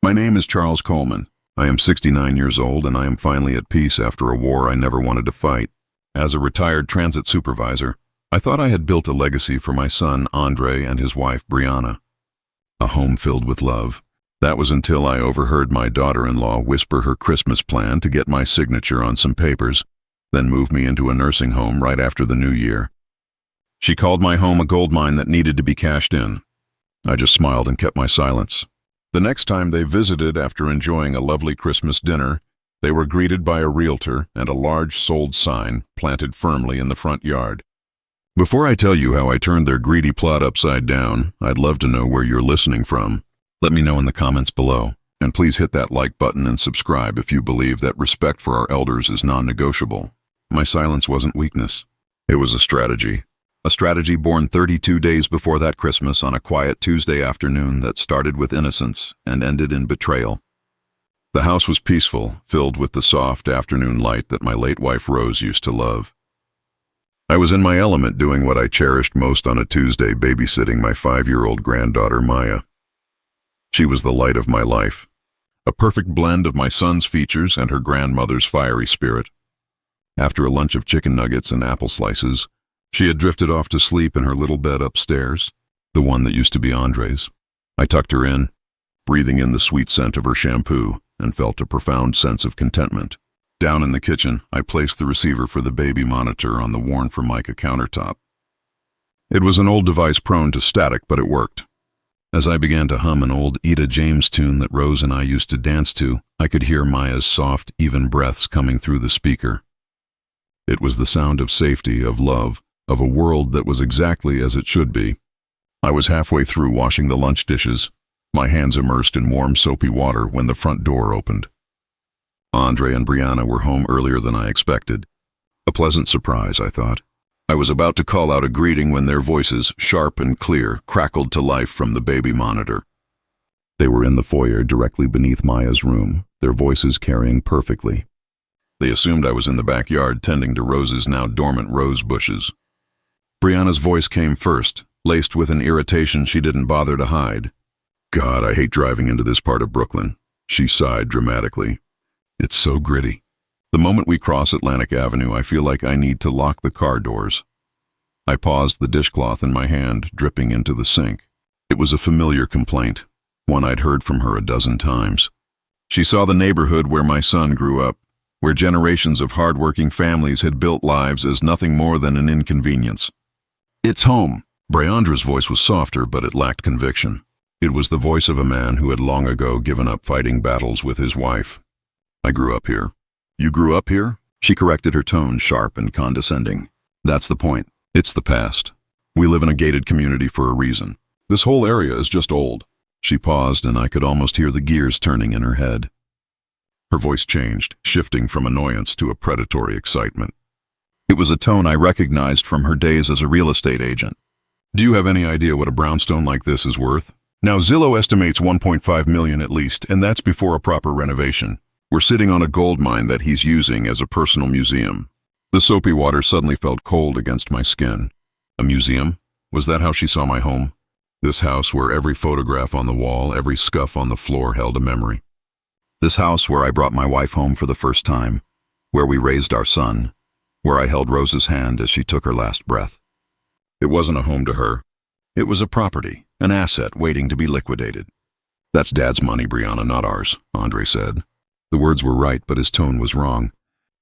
My name is Charles Coleman. I am 69 years old and I am finally at peace after a war I never wanted to fight. As a retired transit supervisor, I thought I had built a legacy for my son, Andre, and his wife, Brianna. A home filled with love. That was until I overheard my daughter-in-law whisper her Christmas plan to get my signature on some papers, then move me into a nursing home right after the new year. She called my home a gold mine that needed to be cashed in. I just smiled and kept my silence. The next time they visited after enjoying a lovely Christmas dinner, they were greeted by a realtor and a large sold sign planted firmly in the front yard. Before I tell you how I turned their greedy plot upside down, I'd love to know where you're listening from. Let me know in the comments below, and please hit that like button and subscribe if you believe that respect for our elders is non-negotiable. My silence wasn't weakness. It was a strategy. A strategy born 32 days before that Christmas on a quiet Tuesday afternoon that started with innocence and ended in betrayal. The house was peaceful, filled with the soft afternoon light that my late wife Rose used to love. I was in my element doing what I cherished most on a Tuesday, babysitting my 5-year-old granddaughter Maya. She was the light of my life, a perfect blend of my son's features and her grandmother's fiery spirit. After a lunch of chicken nuggets and apple slices, she had drifted off to sleep in her little bed upstairs, the one that used to be Andre's. I tucked her in, breathing in the sweet scent of her shampoo, and felt a profound sense of contentment. Down in the kitchen, I placed the receiver for the baby monitor on the worn Formica countertop. It was an old device prone to static, but it worked. As I began to hum an old Etta James tune that Rose and I used to dance to, I could hear Maya's soft, even breaths coming through the speaker. It was the sound of safety, of love, of a world that was exactly as it should be. I was halfway through washing the lunch dishes, my hands immersed in warm, soapy water, when the front door opened. Andre and Brianna were home earlier than I expected. A pleasant surprise, I thought. I was about to call out a greeting when their voices, sharp and clear, crackled to life from the baby monitor. They were in the foyer directly beneath Maya's room, their voices carrying perfectly. They assumed I was in the backyard tending to Rose's now dormant rose bushes. Brianna's voice came first, laced with an irritation she didn't bother to hide. "God, I hate driving into this part of Brooklyn," she sighed dramatically. "It's so gritty. The moment we cross Atlantic Avenue, I feel like I need to lock the car doors." I paused, the dishcloth in my hand, dripping into the sink. It was a familiar complaint, one I'd heard from her a dozen times. She saw the neighborhood where my son grew up, where generations of hard-working families had built lives as nothing more than an inconvenience. "It's home." Briandra's voice was softer, but it lacked conviction. It was the voice of a man who had long ago given up fighting battles with his wife. "I grew up here." "You grew up here?" She corrected, her tone sharp and condescending. "That's the point. It's the past. We live in a gated community for a reason. This whole area is just old." She paused, and I could almost hear the gears turning in her head. Her voice changed, shifting from annoyance to a predatory excitement. It was a tone I recognized from her days as a real estate agent. "Do you have any idea what a brownstone like this is worth? Now, Zillow estimates $1.5 million at least, and that's before a proper renovation. We're sitting on a gold mine that he's using as a personal museum." The soapy water suddenly felt cold against my skin. A museum? Was that how she saw my home? This house where every photograph on the wall, every scuff on the floor held a memory. This house where I brought my wife home for the first time, where we raised our son, where I held Rose's hand as she took her last breath. It wasn't a home to her. It was a property, an asset waiting to be liquidated. "That's Dad's money, Brianna, not ours," Andre said. The words were right, but his tone was wrong.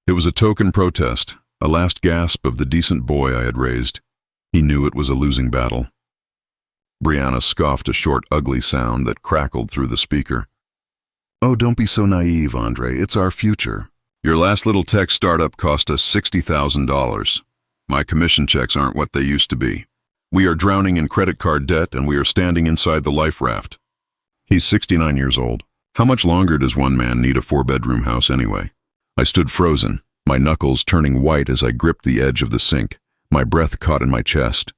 It was a token protest, a last gasp of the decent boy I had raised. He knew it was a losing battle. Brianna scoffed a short, ugly sound that crackled through the speaker. "Oh, don't be so naive, Andre. It's our future. Your last little tech startup cost us $60,000. My commission checks aren't what they used to be. We are drowning in credit card debt, and we are standing inside the life raft." He's 69 years old. How much longer does one man need a 4-bedroom house anyway? I stood frozen, my knuckles turning white as I gripped the edge of the sink, my breath caught in my chest.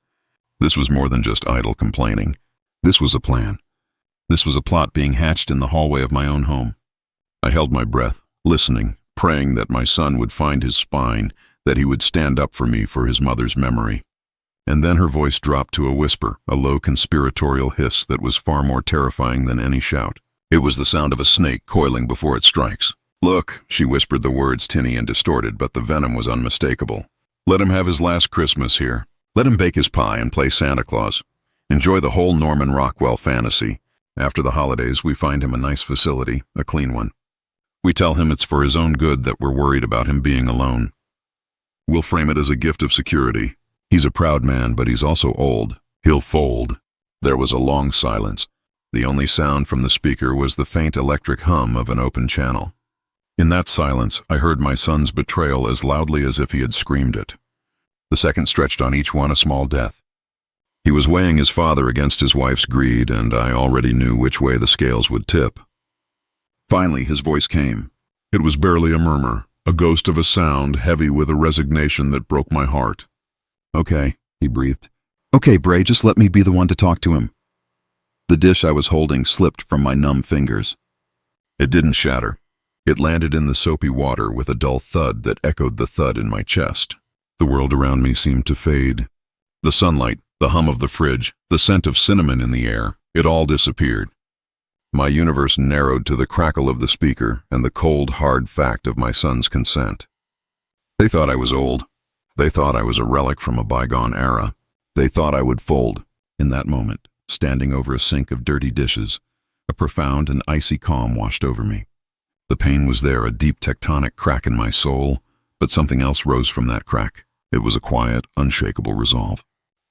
This was more than just idle complaining. This was a plan. This was a plot being hatched in the hallway of my own home. I held my breath, listening, praying that my son would find his spine, that he would stand up for me for his mother's memory. And then her voice dropped to a whisper, a low conspiratorial hiss that was far more terrifying than any shout. It was the sound of a snake coiling before it strikes. "Look," she whispered the words tinny and distorted, but the venom was unmistakable. "Let him have his last Christmas here. Let him bake his pie and play Santa Claus. Enjoy the whole Norman Rockwell fantasy. After the holidays, we find him a nice facility, a clean one. We tell him it's for his own good that we're worried about him being alone. We'll frame it as a gift of security. He's a proud man, but he's also old. He'll fold." There was a long silence. The only sound from the speaker was the faint electric hum of an open channel. In that silence, I heard my son's betrayal as loudly as if he had screamed it. The second stretched on each one a small death. He was weighing his father against his wife's greed, and I already knew which way the scales would tip. Finally, his voice came. It was barely a murmur, a ghost of a sound heavy with a resignation that broke my heart. "Okay," he breathed. "Okay, Bray, just let me be the one to talk to him." The dish I was holding slipped from my numb fingers. It didn't shatter. It landed in the soapy water with a dull thud that echoed the thud in my chest. The world around me seemed to fade. The sunlight, the hum of the fridge, the scent of cinnamon in the air, it all disappeared. My universe narrowed to the crackle of the speaker and the cold, hard fact of my son's consent. They thought I was old. They thought I was a relic from a bygone era. They thought I would fold. In that moment, standing over a sink of dirty dishes, a profound and icy calm washed over me. The pain was there, a deep tectonic crack in my soul, but something else rose from that crack. It was a quiet, unshakable resolve.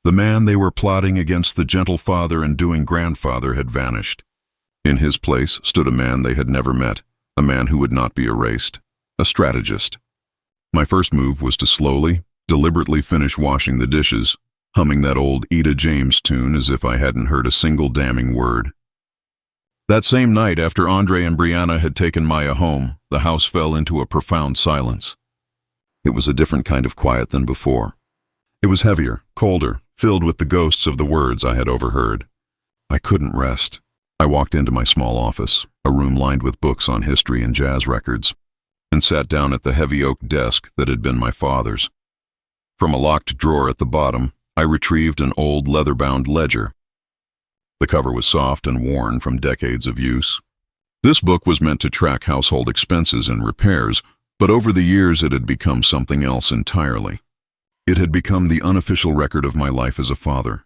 The man they were plotting against the gentle father and doing grandfather had vanished. In his place stood a man they had never met, a man who would not be erased, a strategist. My first move was to slowly, deliberately finish washing the dishes, humming that old Etta James tune as if I hadn't heard a single damning word. That same night, after Andre and Brianna had taken Maya home, the house fell into a profound silence. It was a different kind of quiet than before. It was heavier, colder, filled with the ghosts of the words I had overheard. I couldn't rest. I walked into my small office, a room lined with books on history and jazz records, and sat down at the heavy oak desk that had been my father's. From a locked drawer at the bottom, I retrieved an old leather-bound ledger. The cover was soft and worn from decades of use. This book was meant to track household expenses and repairs, but over the years it had become something else entirely. It had become the unofficial record of my life as a father.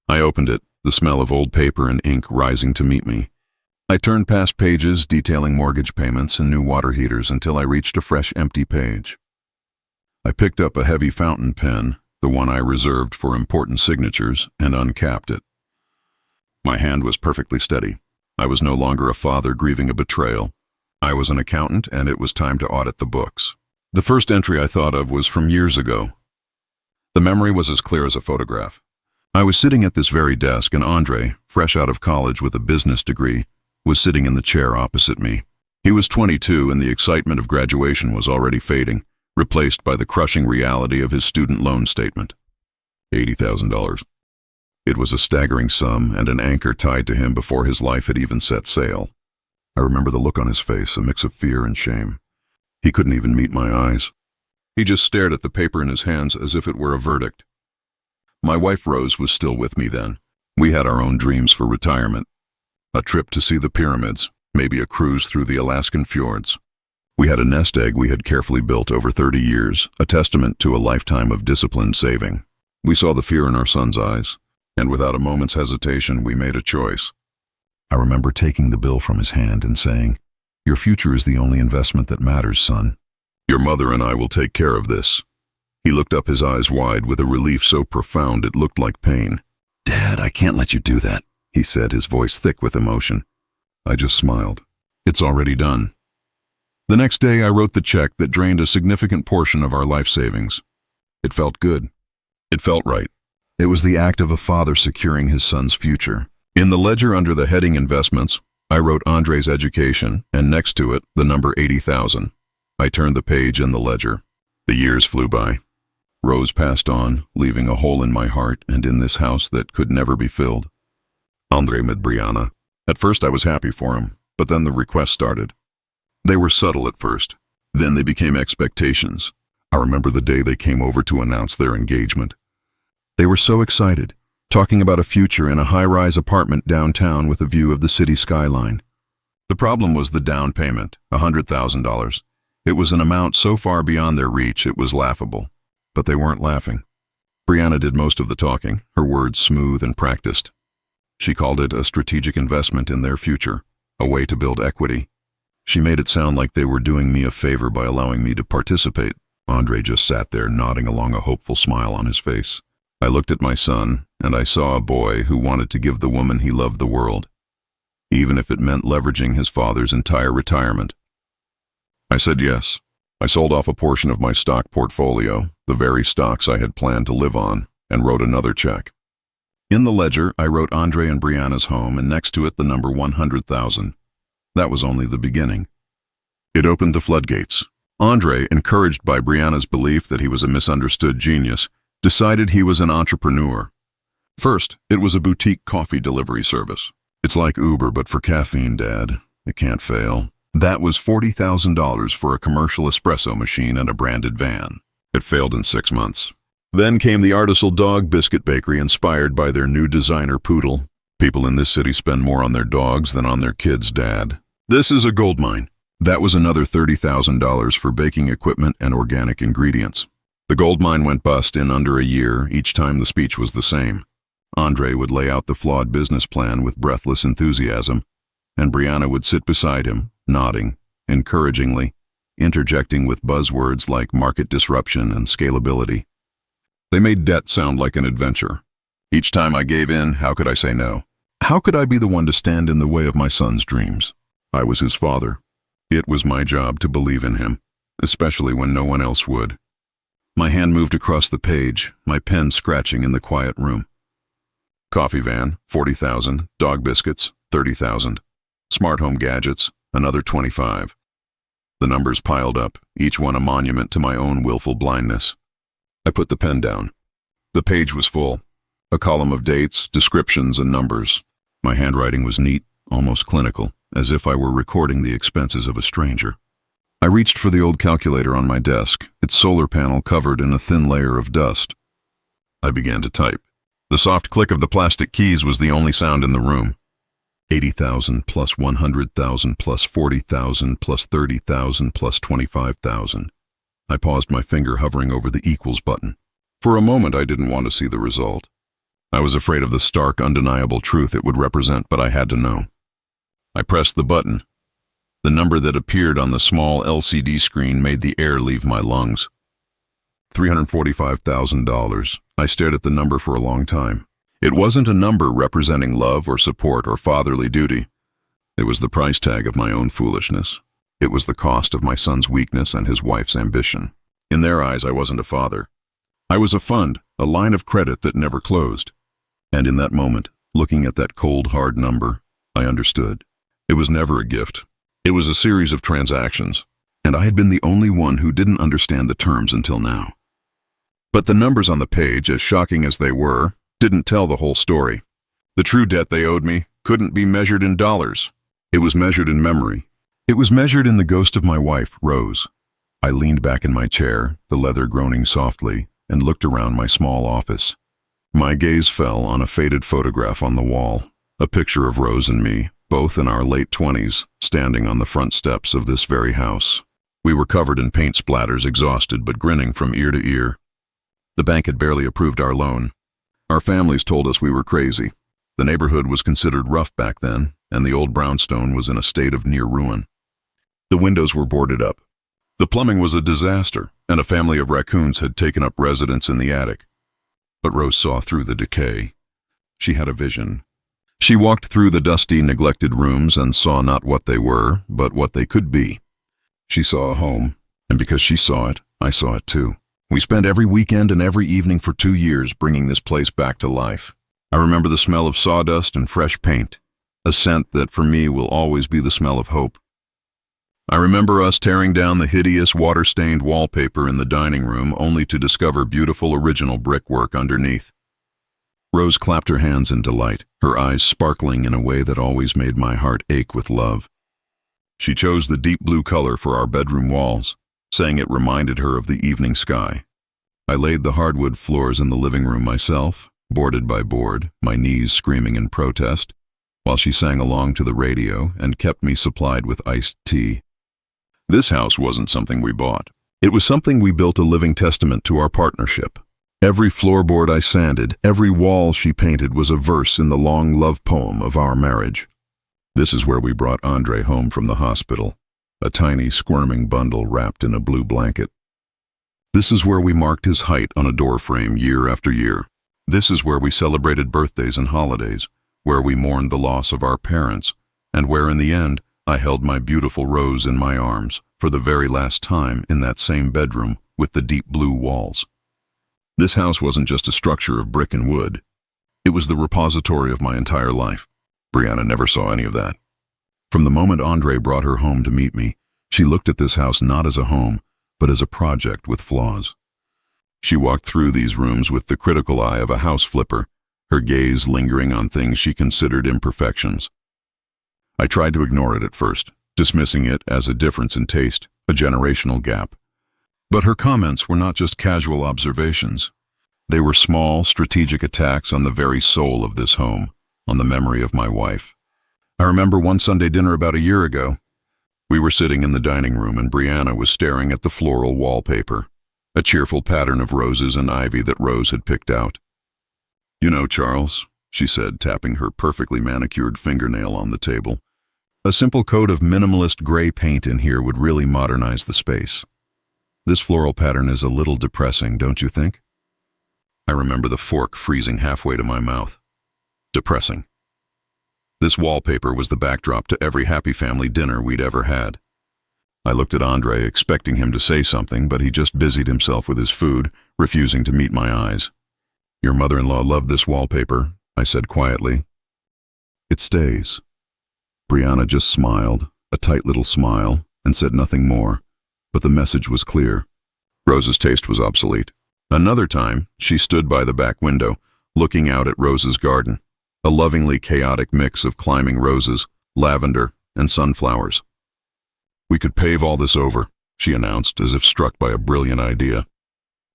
I opened it, the smell of old paper and ink rising to meet me. I turned past pages detailing mortgage payments and new water heaters until I reached a fresh empty page. I picked up a heavy fountain pen, the one I reserved for important signatures, and uncapped it. My hand was perfectly steady. I was no longer a father grieving a betrayal. I was an accountant, and it was time to audit the books. The first entry I thought of was from years ago. The memory was as clear as a photograph. I was sitting at this very desk, and Andre, fresh out of college with a business degree, was sitting in the chair opposite me. He was 22, and the excitement of graduation was already fading, replaced by the crushing reality of his student loan statement. $80,000. It was a staggering sum and an anchor tied to him before his life had even set sail. I remember the look on his face, a mix of fear and shame. He couldn't even meet my eyes. He just stared at the paper in his hands as if it were a verdict. My wife Rose was still with me then. We had our own dreams for retirement. A trip to see the pyramids, maybe a cruise through the Alaskan fjords. We had a nest egg we had carefully built over 30 years, a testament to a lifetime of disciplined saving. We saw the fear in our son's eyes, and without a moment's hesitation, we made a choice. I remember taking the bill from his hand and saying, "Your future is the only investment that matters, son. Your mother and I will take care of this." He looked up, his eyes wide, with a relief so profound it looked like pain. "Dad, I can't let you do that," he said, his voice thick with emotion. I just smiled. It's already done. The next day, I wrote the check that drained a significant portion of our life savings. It felt good. It felt right. It was the act of a father securing his son's future. In the ledger under the heading Investments, I wrote Andre's education, and next to it, the number 80,000. I turned the page in the ledger. The years flew by. Rose passed on, leaving a hole in my heart and in this house that could never be filled. Andre met Brianna. At first I was happy for him, but then the requests started. They were subtle at first. Then they became expectations. I remember the day they came over to announce their engagement. They were so excited, talking about a future in a high-rise apartment downtown with a view of the city skyline. The problem was the down payment, $100,000. It was an amount so far beyond their reach it was laughable. But they weren't laughing. Brianna did most of the talking, her words smooth and practiced. She called it a strategic investment in their future, a way to build equity. She made it sound like they were doing me a favor by allowing me to participate. Andre just sat there nodding along, a hopeful smile on his face. I looked at my son, and I saw a boy who wanted to give the woman he loved the world, even if it meant leveraging his father's entire retirement. I said yes. I sold off a portion of my stock portfolio, the very stocks I had planned to live on, and wrote another check. In the ledger, I wrote Andre and Brianna's home, and next to it the number 100,000. That was only the beginning. It opened the floodgates. Andre, encouraged by Brianna's belief that he was a misunderstood genius, decided he was an entrepreneur. First, it was a boutique coffee delivery service. It's like Uber, but for caffeine, Dad. It can't fail. That was $40,000 for a commercial espresso machine and a branded van. It failed in 6 months. Then came the Artisanal Dog Biscuit Bakery, inspired by their new designer poodle. People in this city spend more on their dogs than on their kids, Dad. This is a gold mine. That was another $30,000 for baking equipment and organic ingredients. The gold mine went bust in under a year. Each time the speech was the same. Andre would lay out the flawed business plan with breathless enthusiasm, and Brianna would sit beside him, nodding, encouragingly, interjecting with buzzwords like market disruption and scalability. They made debt sound like an adventure. Each time I gave in, how could I say no? How could I be the one to stand in the way of my son's dreams? I was his father. It was my job to believe in him, especially when no one else would. My hand moved across the page, my pen scratching in the quiet room. Coffee van, 40,000. Dog biscuits, 30,000. Smart home gadgets, another 25. The numbers piled up, each one a monument to my own willful blindness. I put the pen down. The page was full. A column of dates, descriptions, and numbers. My handwriting was neat, almost clinical, as if I were recording the expenses of a stranger. I reached for the old calculator on my desk, its solar panel covered in a thin layer of dust. I began to type. The soft click of the plastic keys was the only sound in the room. 80,000 plus 100,000 plus 40,000 plus 30,000 plus 25,000. I paused, my finger hovering over the equals button. For a moment I didn't want to see the result. I was afraid of the stark, undeniable truth it would represent, but I had to know. I pressed the button. The number that appeared on the small LCD screen made the air leave my lungs. $345,000. I stared at the number for a long time. It wasn't a number representing love or support or fatherly duty. It was the price tag of my own foolishness. It was the cost of my son's weakness and his wife's ambition. In their eyes, I wasn't a father. I was a fund, a line of credit that never closed. And in that moment, looking at that cold, hard number, I understood. It was never a gift. It was a series of transactions, and I had been the only one who didn't understand the terms until now. But the numbers on the page, as shocking as they were, didn't tell the whole story. The true debt they owed me couldn't be measured in dollars. It was measured in memory. It was measured in the ghost of my wife, Rose. I leaned back in my chair, the leather groaning softly, and looked around my small office. My gaze fell on a faded photograph on the wall, a picture of Rose and me, both in our late 20s, standing on the front steps of this very house. We were covered in paint splatters, exhausted but grinning from ear to ear. The bank had barely approved our loan. Our families told us we were crazy. The neighborhood was considered rough back then, and the old brownstone was in a state of near ruin. The windows were boarded up. The plumbing was a disaster, and a family of raccoons had taken up residence in the attic. But Rose saw through the decay. She had a vision. She walked through the dusty, neglected rooms and saw not what they were, but what they could be. She saw a home, and because she saw it, I saw it too. We spent every weekend and every evening for 2 years bringing this place back to life. I remember the smell of sawdust and fresh paint, a scent that for me will always be the smell of hope. I remember us tearing down the hideous water-stained wallpaper in the dining room only to discover beautiful original brickwork underneath. Rose clapped her hands in delight, her eyes sparkling in a way that always made my heart ache with love. She chose the deep blue color for our bedroom walls, saying it reminded her of the evening sky. I laid the hardwood floors in the living room myself, boarded by board, my knees screaming in protest. while she sang along to the radio and kept me supplied with iced tea. This house wasn't something we bought. It was something we built, a living testament to our partnership. Every floorboard I sanded, every wall she painted was a verse in the long love poem of our marriage. This is where we brought Andre home from the hospital, a tiny squirming bundle wrapped in a blue blanket. This is where we marked his height on a doorframe year after year. This is where we celebrated birthdays and holidays, where we mourned the loss of our parents, and where in the end I held my beautiful Rose in my arms for the very last time in that same bedroom with the deep blue walls. This house wasn't just a structure of brick and wood. It was the repository of my entire life. Brianna never saw any of that. From the moment Andre brought her home to meet me, she looked at this house not as a home, but as a project with flaws. She walked through these rooms with the critical eye of a house flipper, her gaze lingering on things she considered imperfections. I tried to ignore it at first, dismissing it as a difference in taste, a generational gap. But her comments were not just casual observations. They were small, strategic attacks on the very soul of this home, on the memory of my wife. I remember one Sunday dinner about a year ago. We were sitting in the dining room and Brianna was staring at the floral wallpaper, a cheerful pattern of roses and ivy that Rose had picked out. "You know, Charles," she said, tapping her perfectly manicured fingernail on the table, "a simple coat of minimalist gray paint in here would really modernize the space. This floral pattern is a little depressing, don't you think?" I remember the fork freezing halfway to my mouth. Depressing. This wallpaper was the backdrop to every happy family dinner we'd ever had. I looked at Andre, expecting him to say something, but he just busied himself with his food, refusing to meet my eyes. "Your mother-in-law loved this wallpaper," I said quietly. "It stays." Brianna just smiled, a tight little smile, and said nothing more, but the message was clear. Rose's taste was obsolete. Another time, she stood by the back window, looking out at Rose's garden, a lovingly chaotic mix of climbing roses, lavender, and sunflowers. "We could pave all this over," she announced, as if struck by a brilliant idea.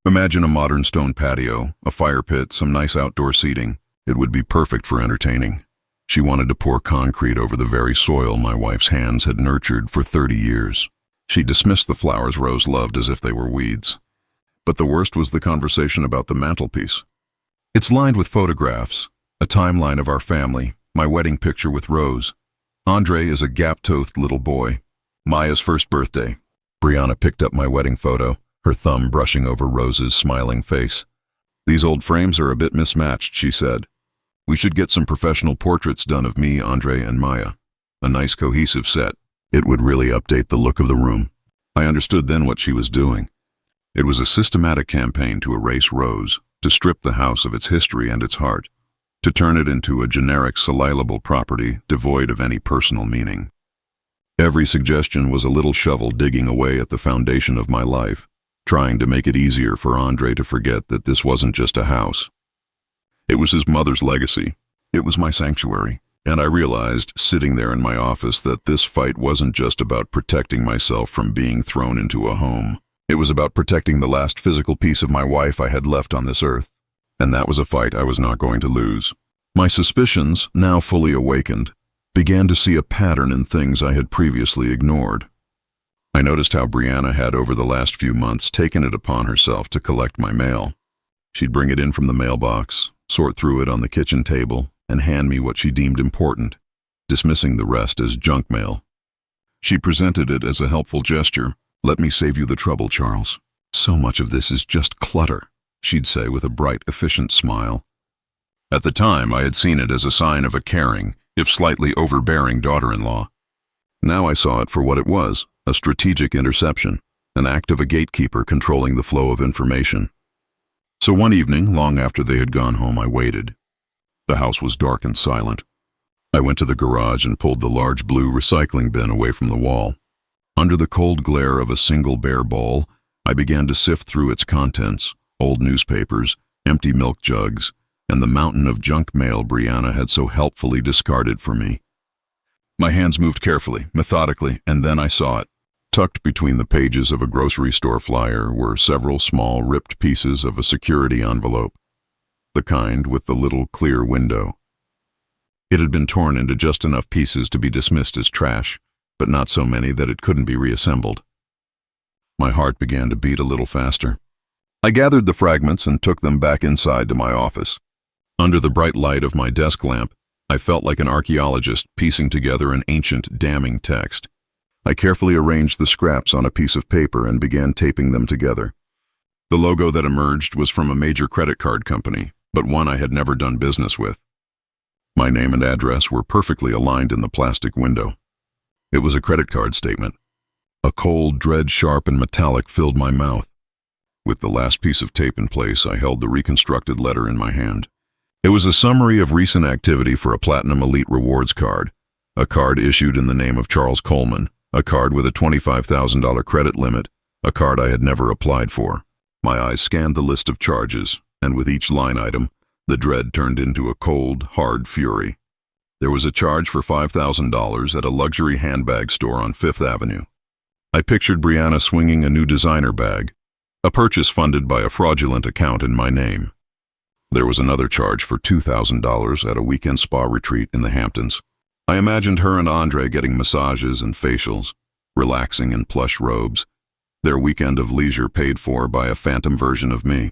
"Imagine a modern stone patio, a fire pit, some nice outdoor seating. It would be perfect for entertaining." She wanted to pour concrete over the very soil my wife's hands had nurtured for 30 years. She dismissed the flowers Rose loved as if they were weeds. But the worst was the conversation about the mantelpiece. It's lined with photographs, a timeline of our family, my wedding picture with Rose. Andre is a gap-toothed little boy. Maya's first birthday. Brianna picked up my wedding photo, her thumb brushing over Rose's smiling face. "These old frames are a bit mismatched," she said. "We should get some professional portraits done of me, Andre, and Maya. A nice cohesive set. It would really update the look of the room." I understood then what she was doing. It was a systematic campaign to erase Rose, to strip the house of its history and its heart, to turn it into a generic salilable property devoid of any personal meaning. Every suggestion was a little shovel digging away at the foundation of my life, trying to make it easier for Andre to forget that this wasn't just a house. It was his mother's legacy. It was my sanctuary. And I realized, sitting there in my office, that this fight wasn't just about protecting myself from being thrown into a home. It was about protecting the last physical piece of my wife I had left on this earth. And that was a fight I was not going to lose. My suspicions, now fully awakened, began to see a pattern in things I had previously ignored. I noticed how Brianna had over the last few months taken it upon herself to collect my mail. She'd bring it in from the mailbox, sort through it on the kitchen table, and hand me what she deemed important, dismissing the rest as junk mail. She presented it as a helpful gesture. "Let me save you the trouble, Charles. So much of this is just clutter," she'd say with a bright, efficient smile. At the time, I had seen it as a sign of a caring, if slightly overbearing daughter-in-law. Now I saw it for what it was, a strategic interception, an act of a gatekeeper controlling the flow of information. So one evening, long after they had gone home, I waited. The house was dark and silent. I went to the garage and pulled the large blue recycling bin away from the wall. Under the cold glare of a single bare bowl, I began to sift through its contents, old newspapers, empty milk jugs, and the mountain of junk mail Brianna had so helpfully discarded for me. My hands moved carefully, methodically, and then I saw it. Tucked between the pages of a grocery store flyer were several small ripped pieces of a security envelope, the kind with the little clear window. It had been torn into just enough pieces to be dismissed as trash, but not so many that it couldn't be reassembled. My heart began to beat a little faster. I gathered the fragments and took them back inside to my office. Under the bright light of my desk lamp, I felt like an archaeologist piecing together an ancient, damning text. I carefully arranged the scraps on a piece of paper and began taping them together. The logo that emerged was from a major credit card company, but one I had never done business with. My name and address were perfectly aligned in the plastic window. It was a credit card statement. A cold dread, sharp and metallic, filled my mouth. With the last piece of tape in place, I held the reconstructed letter in my hand. It was a summary of recent activity for a Platinum Elite Rewards card, a card issued in the name of Charles Coleman, a card with a $25,000 credit limit, a card I had never applied for. My eyes scanned the list of charges, and with each line item, the dread turned into a cold, hard fury. There was a charge for $5,000 at a luxury handbag store on Fifth Avenue. I pictured Brianna swinging a new designer bag, a purchase funded by a fraudulent account in my name. There was another charge for $2,000 at a weekend spa retreat in the Hamptons. I imagined her and Andre getting massages and facials, relaxing in plush robes, their weekend of leisure paid for by a phantom version of me.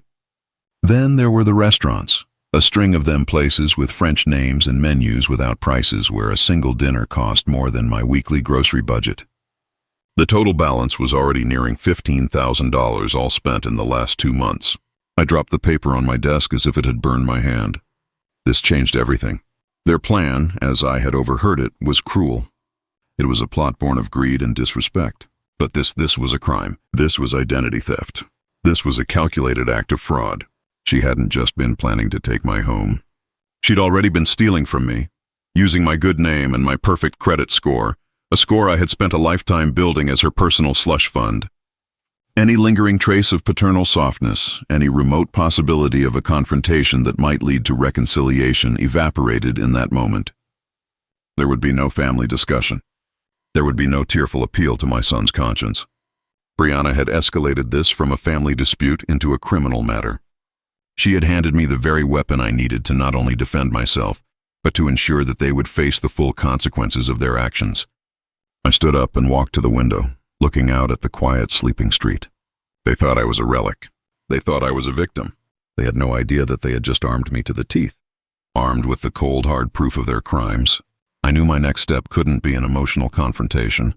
Then there were the restaurants, a string of them, places with French names and menus without prices, where a single dinner cost more than my weekly grocery budget. The total balance was already nearing $15,000, all spent in the last 2 months. I dropped the paper on my desk as if it had burned my hand. This changed everything. Their plan, as I had overheard it, was cruel. It was a plot born of greed and disrespect. But this was a crime. This was identity theft. This was a calculated act of fraud. She hadn't just been planning to take my home. She'd already been stealing from me, using my good name and my perfect credit score, a score I had spent a lifetime building as her personal slush fund. Any lingering trace of paternal softness, any remote possibility of a confrontation that might lead to reconciliation, evaporated in that moment. There would be no family discussion. There would be no tearful appeal to my son's conscience. Brianna had escalated this from a family dispute into a criminal matter. She had handed me the very weapon I needed to not only defend myself, but to ensure that they would face the full consequences of their actions. I stood up and walked to the window, looking out at the quiet, sleeping street. They thought I was a relic. They thought I was a victim. They had no idea that they had just armed me to the teeth. Armed with the cold, hard proof of their crimes, I knew my next step couldn't be an emotional confrontation.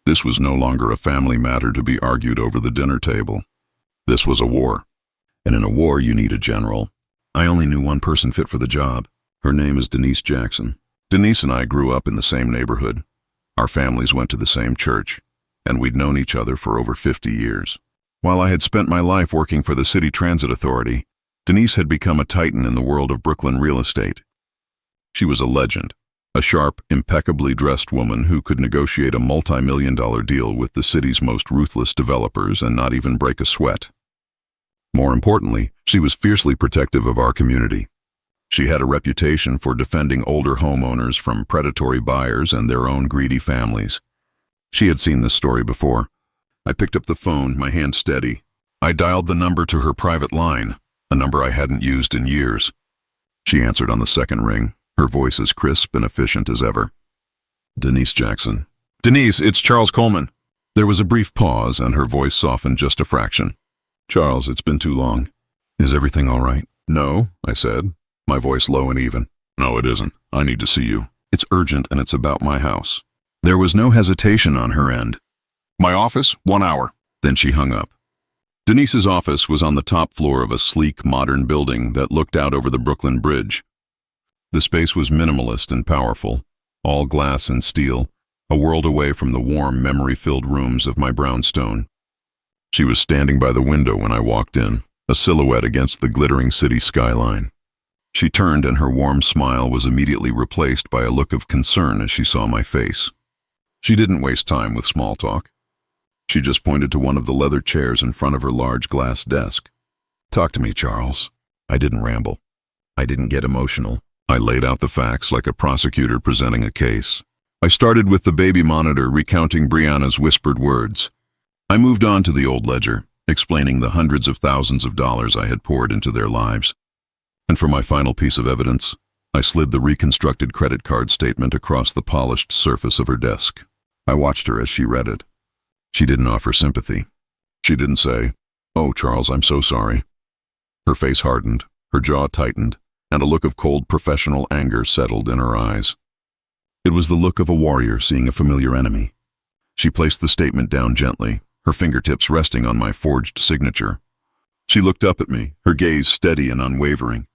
This was no longer a family matter to be argued over the dinner table. This was a war. And in a war, you need a general. I only knew one person fit for the job. Her name is Denise Jackson. Denise and I grew up in the same neighborhood. Our families went to the same church, and we'd known each other for over 50 years. While I had spent my life working for the City Transit Authority, Denise had become a titan in the world of Brooklyn real estate. She was a legend, a sharp, impeccably dressed woman who could negotiate a multi-million-dollar deal with the city's most ruthless developers and not even break a sweat. More importantly, she was fiercely protective of our community. She had a reputation for defending older homeowners from predatory buyers and their own greedy families. She had seen this story before. I picked up the phone, my hand steady. I dialed the number to her private line, a number I hadn't used in years. She answered on the second ring, her voice as crisp and efficient as ever. Denise Jackson. Denise, it's Charles Coleman. There was a brief pause, and her voice softened just a fraction. Charles, it's been too long. Is everything all right? No, I said, my voice low and even. No, it isn't. I need to see you. It's urgent, and it's about my house. There was no hesitation on her end. My office, 1 hour. Then she hung up. Denise's office was on the top floor of a sleek, modern building that looked out over the Brooklyn Bridge. The space was minimalist and powerful, all glass and steel, a world away from the warm, memory-filled rooms of my brownstone. She was standing by the window when I walked in, a silhouette against the glittering city skyline. She turned, and her warm smile was immediately replaced by a look of concern as she saw my face. She didn't waste time with small talk. She just pointed to one of the leather chairs in front of her large glass desk. Talk to me, Charles. I didn't ramble. I didn't get emotional. I laid out the facts like a prosecutor presenting a case. I started with the baby monitor recounting Brianna's whispered words. I moved on to the old ledger, explaining the hundreds of thousands of dollars I had poured into their lives. And for my final piece of evidence, I slid the reconstructed credit card statement across the polished surface of her desk. I watched her as she read it. She didn't offer sympathy. She didn't say, "Oh, Charles, I'm so sorry." Her face hardened, her jaw tightened, and a look of cold professional anger settled in her eyes. It was the look of a warrior seeing a familiar enemy. She placed the statement down gently, her fingertips resting on my forged signature. She looked up at me, her gaze steady and unwavering.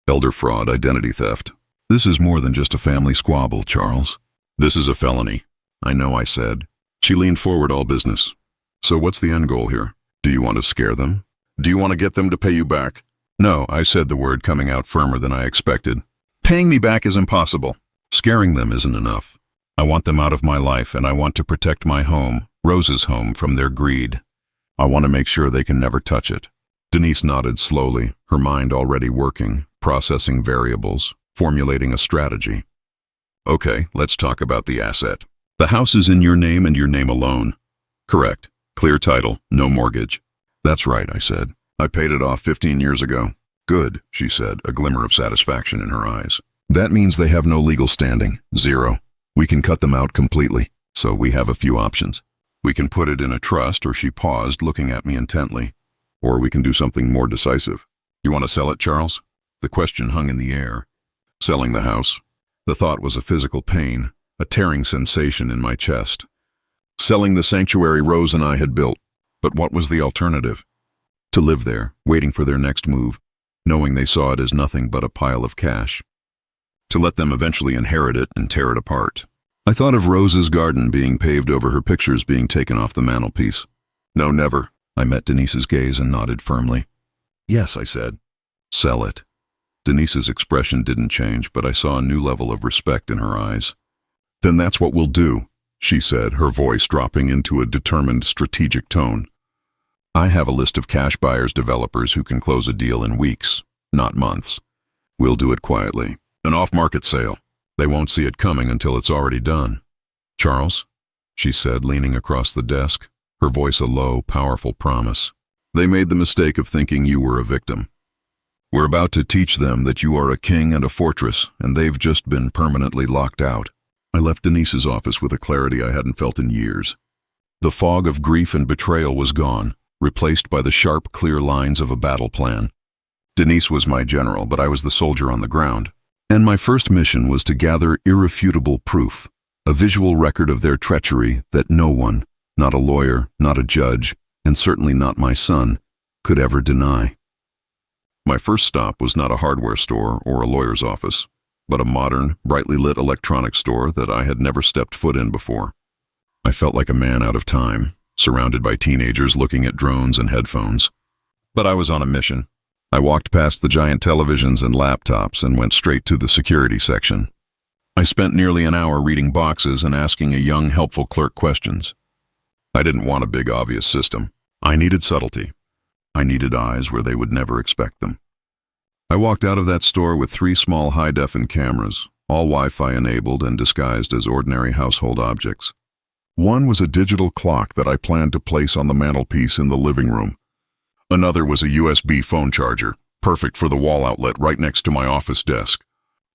"Elder fraud, identity theft. This is more than just a family squabble, Charles. This is a felony." "I know," I said. She leaned forward, all business. "So what's the end goal here? Do you want to scare them? Do you want to get them to pay you back?" "No," I said, the word coming out firmer than I expected. "Paying me back is impossible. Scaring them isn't enough. I want them out of my life, and I want to protect my home, Rose's home, from their greed. I want to make sure they can never touch it." Denise nodded slowly, her mind already working, processing variables, formulating a strategy. "Okay, let's talk about the asset. The house is in your name and your name alone." "Correct. Clear title, no mortgage." "That's right," I said. "I paid it off 15 years ago." "Good," she said, a glimmer of satisfaction in her eyes. "That means they have no legal standing. Zero. We can cut them out completely. So we have a few options. We can put it in a trust," or she paused, looking at me intently. "Or we can do something more decisive. You want to sell it, Charles?" The question hung in the air. Selling the house. The thought was a physical pain, a tearing sensation in my chest. Selling the sanctuary Rose and I had built. But what was the alternative? To live there, waiting for their next move, knowing they saw it as nothing but a pile of cash. To let them eventually inherit it and tear it apart. I thought of Rose's garden being paved over, her pictures being taken off the mantelpiece. "No, never." I met Denise's gaze and nodded firmly. "Yes," I said. "Sell it." Denise's expression didn't change, but I saw a new level of respect in her eyes. "Then that's what we'll do," she said, her voice dropping into a determined, strategic tone. "I have a list of cash buyers, developers who can close a deal in weeks, not months. We'll do it quietly. An off-market sale. They won't see it coming until it's already done." "Charles," she said, leaning across the desk, her voice a low, powerful promise. "They made the mistake of thinking you were a victim. We're about to teach them that you are a king and a fortress, and they've just been permanently locked out." I left Denise's office with a clarity I hadn't felt in years. The fog of grief and betrayal was gone, replaced by the sharp, clear lines of a battle plan. Denise was my general, but I was the soldier on the ground. And my first mission was to gather irrefutable proof, a visual record of their treachery that no one, not a lawyer, not a judge, and certainly not my son, could ever deny. My first stop was not a hardware store or a lawyer's office, but a modern, brightly lit electronics store that I had never stepped foot in before. I felt like a man out of time, surrounded by teenagers looking at drones and headphones. But I was on a mission. I walked past the giant televisions and laptops and went straight to the security section. I spent nearly an hour reading boxes and asking a young, helpful clerk questions. I didn't want a big, obvious system. I needed subtlety. I needed eyes where they would never expect them. I walked out of that store with 3 small high-defin cameras, all Wi-Fi enabled and disguised as ordinary household objects. One was a digital clock that I planned to place on the mantelpiece in the living room. Another was a USB phone charger, perfect for the wall outlet right next to my office desk.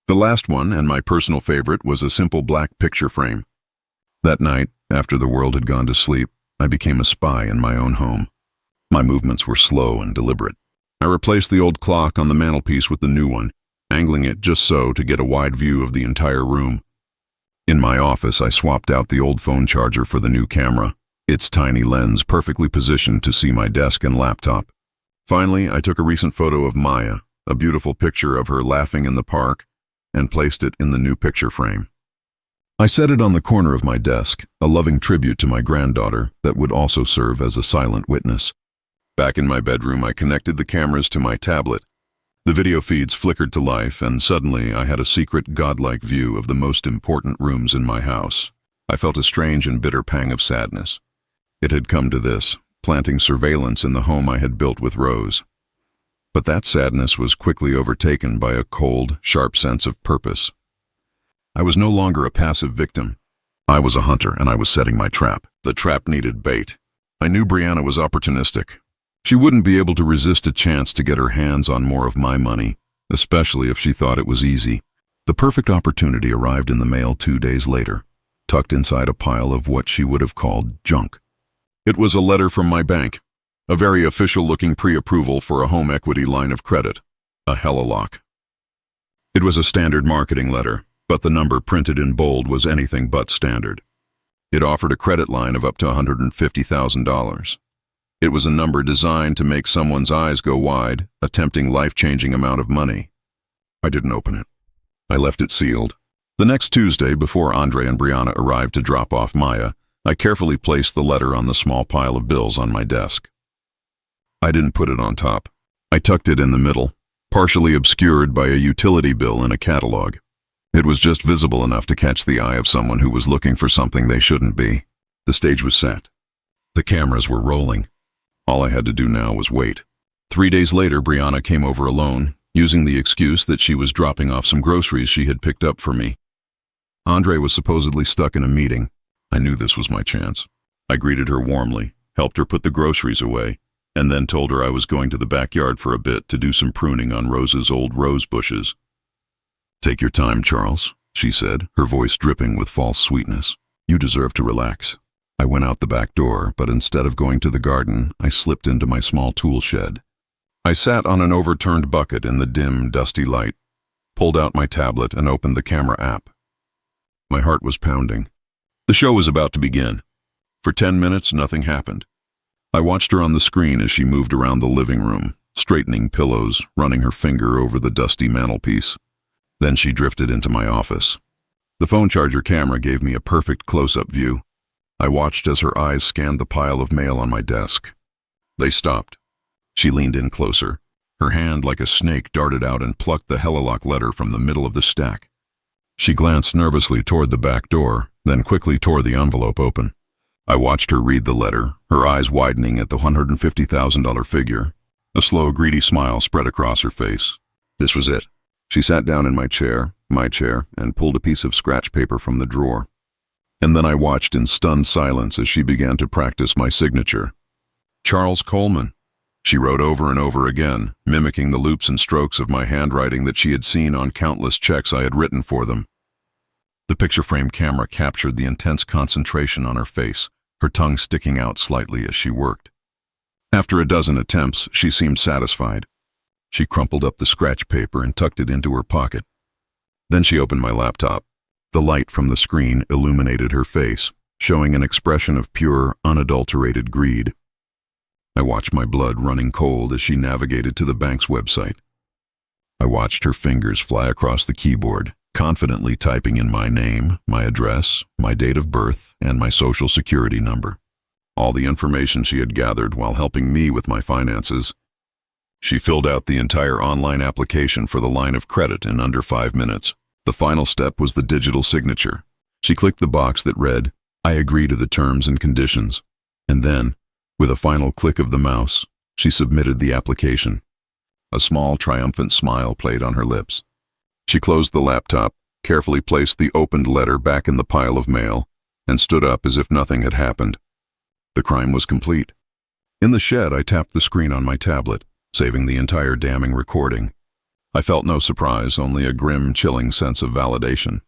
The last one, and my personal favorite, was a simple black picture frame. That night, after the world had gone to sleep, I became a spy in my own home. My movements were slow and deliberate. I replaced the old clock on the mantelpiece with the new one, angling it just so to get a wide view of the entire room. In my office, I swapped out the old phone charger for the new camera, its tiny lens perfectly positioned to see my desk and laptop. Finally, I took a recent photo of Maya, a beautiful picture of her laughing in the park, and placed it in the new picture frame. I set it on the corner of my desk, a loving tribute to my granddaughter that would also serve as a silent witness. Back in my bedroom, I connected the cameras to my tablet. The video feeds flickered to life, and suddenly I had a secret, godlike view of the most important rooms in my house. I felt a strange and bitter pang of sadness. It had come to this, planting surveillance in the home I had built with Rose. But that sadness was quickly overtaken by a cold, sharp sense of purpose. I was no longer a passive victim. I was a hunter, and I was setting my trap. The trap needed bait. I knew Brianna was opportunistic. She wouldn't be able to resist a chance to get her hands on more of my money, especially if she thought it was easy. The perfect opportunity arrived in the mail 2 days later, tucked inside a pile of what she would have called junk. It was a letter from my bank, a very official-looking pre-approval for a home equity line of credit, a HELOC. It was a standard marketing letter, but the number printed in bold was anything but standard. It offered a credit line of up to $150,000. It was a number designed to make someone's eyes go wide, a tempting life-changing amount of money. I didn't open it. I left it sealed. The next Tuesday, before Andre and Brianna arrived to drop off Maya, I carefully placed the letter on the small pile of bills on my desk. I didn't put it on top. I tucked it in the middle, partially obscured by a utility bill and a catalog. It was just visible enough to catch the eye of someone who was looking for something they shouldn't be. The stage was set. The cameras were rolling. All I had to do now was wait. 3 days later, Brianna came over alone, using the excuse that she was dropping off some groceries she had picked up for me. Andre was supposedly stuck in a meeting. I knew this was my chance. I greeted her warmly, helped her put the groceries away, and then told her I was going to the backyard for a bit to do some pruning on Rose's old rose bushes. "Take your time, Charles," she said, her voice dripping with false sweetness. "You deserve to relax." I went out the back door, but instead of going to the garden, I slipped into my small tool shed. I sat on an overturned bucket in the dim, dusty light, pulled out my tablet, and opened the camera app. My heart was pounding. The show was about to begin. For 10 minutes, nothing happened. I watched her on the screen as she moved around the living room, straightening pillows, running her finger over the dusty mantelpiece. Then she drifted into my office. The phone charger camera gave me a perfect close-up view. I watched as her eyes scanned the pile of mail on my desk. They stopped. She leaned in closer. Her hand, like a snake, darted out and plucked the HELOC letter from the middle of the stack. She glanced nervously toward the back door, then quickly tore the envelope open. I watched her read the letter, her eyes widening at the $150,000 figure. A slow, greedy smile spread across her face. This was it. She sat down in my chair, and pulled a piece of scratch paper from the drawer. And then I watched in stunned silence as she began to practice my signature. "Charles Coleman," she wrote over and over again, mimicking the loops and strokes of my handwriting that she had seen on countless checks I had written for them. The picture frame camera captured the intense concentration on her face, her tongue sticking out slightly as she worked. After a dozen attempts, she seemed satisfied. She crumpled up the scratch paper and tucked it into her pocket. Then she opened my laptop. The light from the screen illuminated her face, showing an expression of pure, unadulterated greed. I watched my blood running cold as she navigated to the bank's website. I watched her fingers fly across the keyboard, confidently typing in my name, my address, my date of birth, and my social security number. All the information she had gathered while helping me with my finances. She filled out the entire online application for the line of credit in under 5 minutes. The final step was the digital signature. She clicked the box that read, "I agree to the terms and conditions." And then, with a final click of the mouse, she submitted the application. A small, triumphant smile played on her lips. She closed the laptop, carefully placed the opened letter back in the pile of mail, and stood up as if nothing had happened. The crime was complete. In the shed, I tapped the screen on my tablet, saving the entire damning recording. I felt no surprise, only a grim, chilling sense of validation.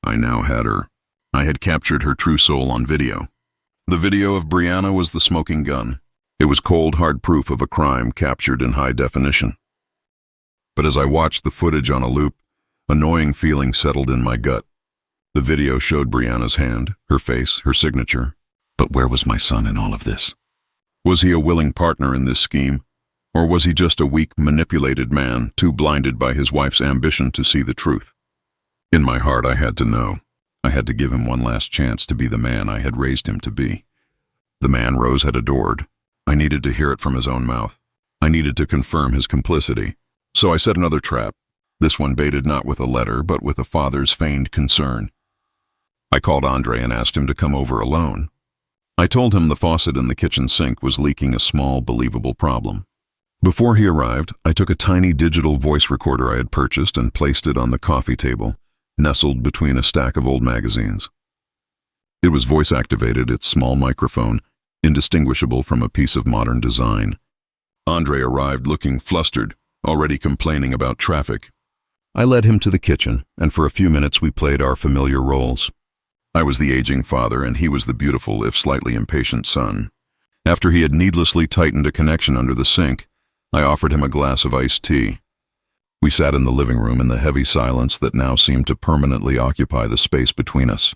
I now had her. I had captured her true soul on video. The video of Brianna was the smoking gun. It was cold, hard proof of a crime captured in high definition. But as I watched the footage on a loop, a gnawing feeling settled in my gut. The video showed Brianna's hand, her face, her signature. But where was my son in all of this? Was he a willing partner in this scheme? Or was he just a weak, manipulated man, too blinded by his wife's ambition to see the truth? In my heart, I had to know. I had to give him one last chance to be the man I had raised him to be. The man Rose had adored. I needed to hear it from his own mouth. I needed to confirm his complicity. So I set another trap, this one baited not with a letter, but with a father's feigned concern. I called Andre and asked him to come over alone. I told him the faucet in the kitchen sink was leaking a small, believable problem. Before he arrived, I took a tiny digital voice recorder I had purchased and placed it on the coffee table, nestled between a stack of old magazines. It was voice-activated, its small microphone, indistinguishable from a piece of modern design. Andre arrived looking flustered, already complaining about traffic. I led him to the kitchen, and for a few minutes we played our familiar roles. I was the aging father, and he was the beautiful, if slightly impatient son. After he had needlessly tightened a connection under the sink, I offered him a glass of iced tea. We sat in the living room in the heavy silence that now seemed to permanently occupy the space between us.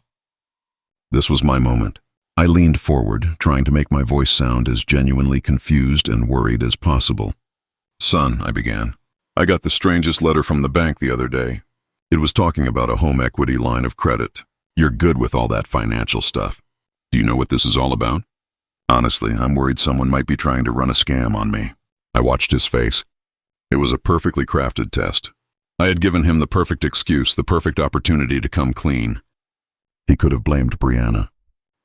This was my moment. I leaned forward, trying to make my voice sound as genuinely confused and worried as possible. "Son," I began, "I got the strangest letter from the bank the other day. It was talking about a home equity line of credit. You're good with all that financial stuff. Do you know what this is all about? Honestly, I'm worried someone might be trying to run a scam on me." I watched his face. It was a perfectly crafted test. I had given him the perfect excuse, the perfect opportunity to come clean. He could have blamed Brianna.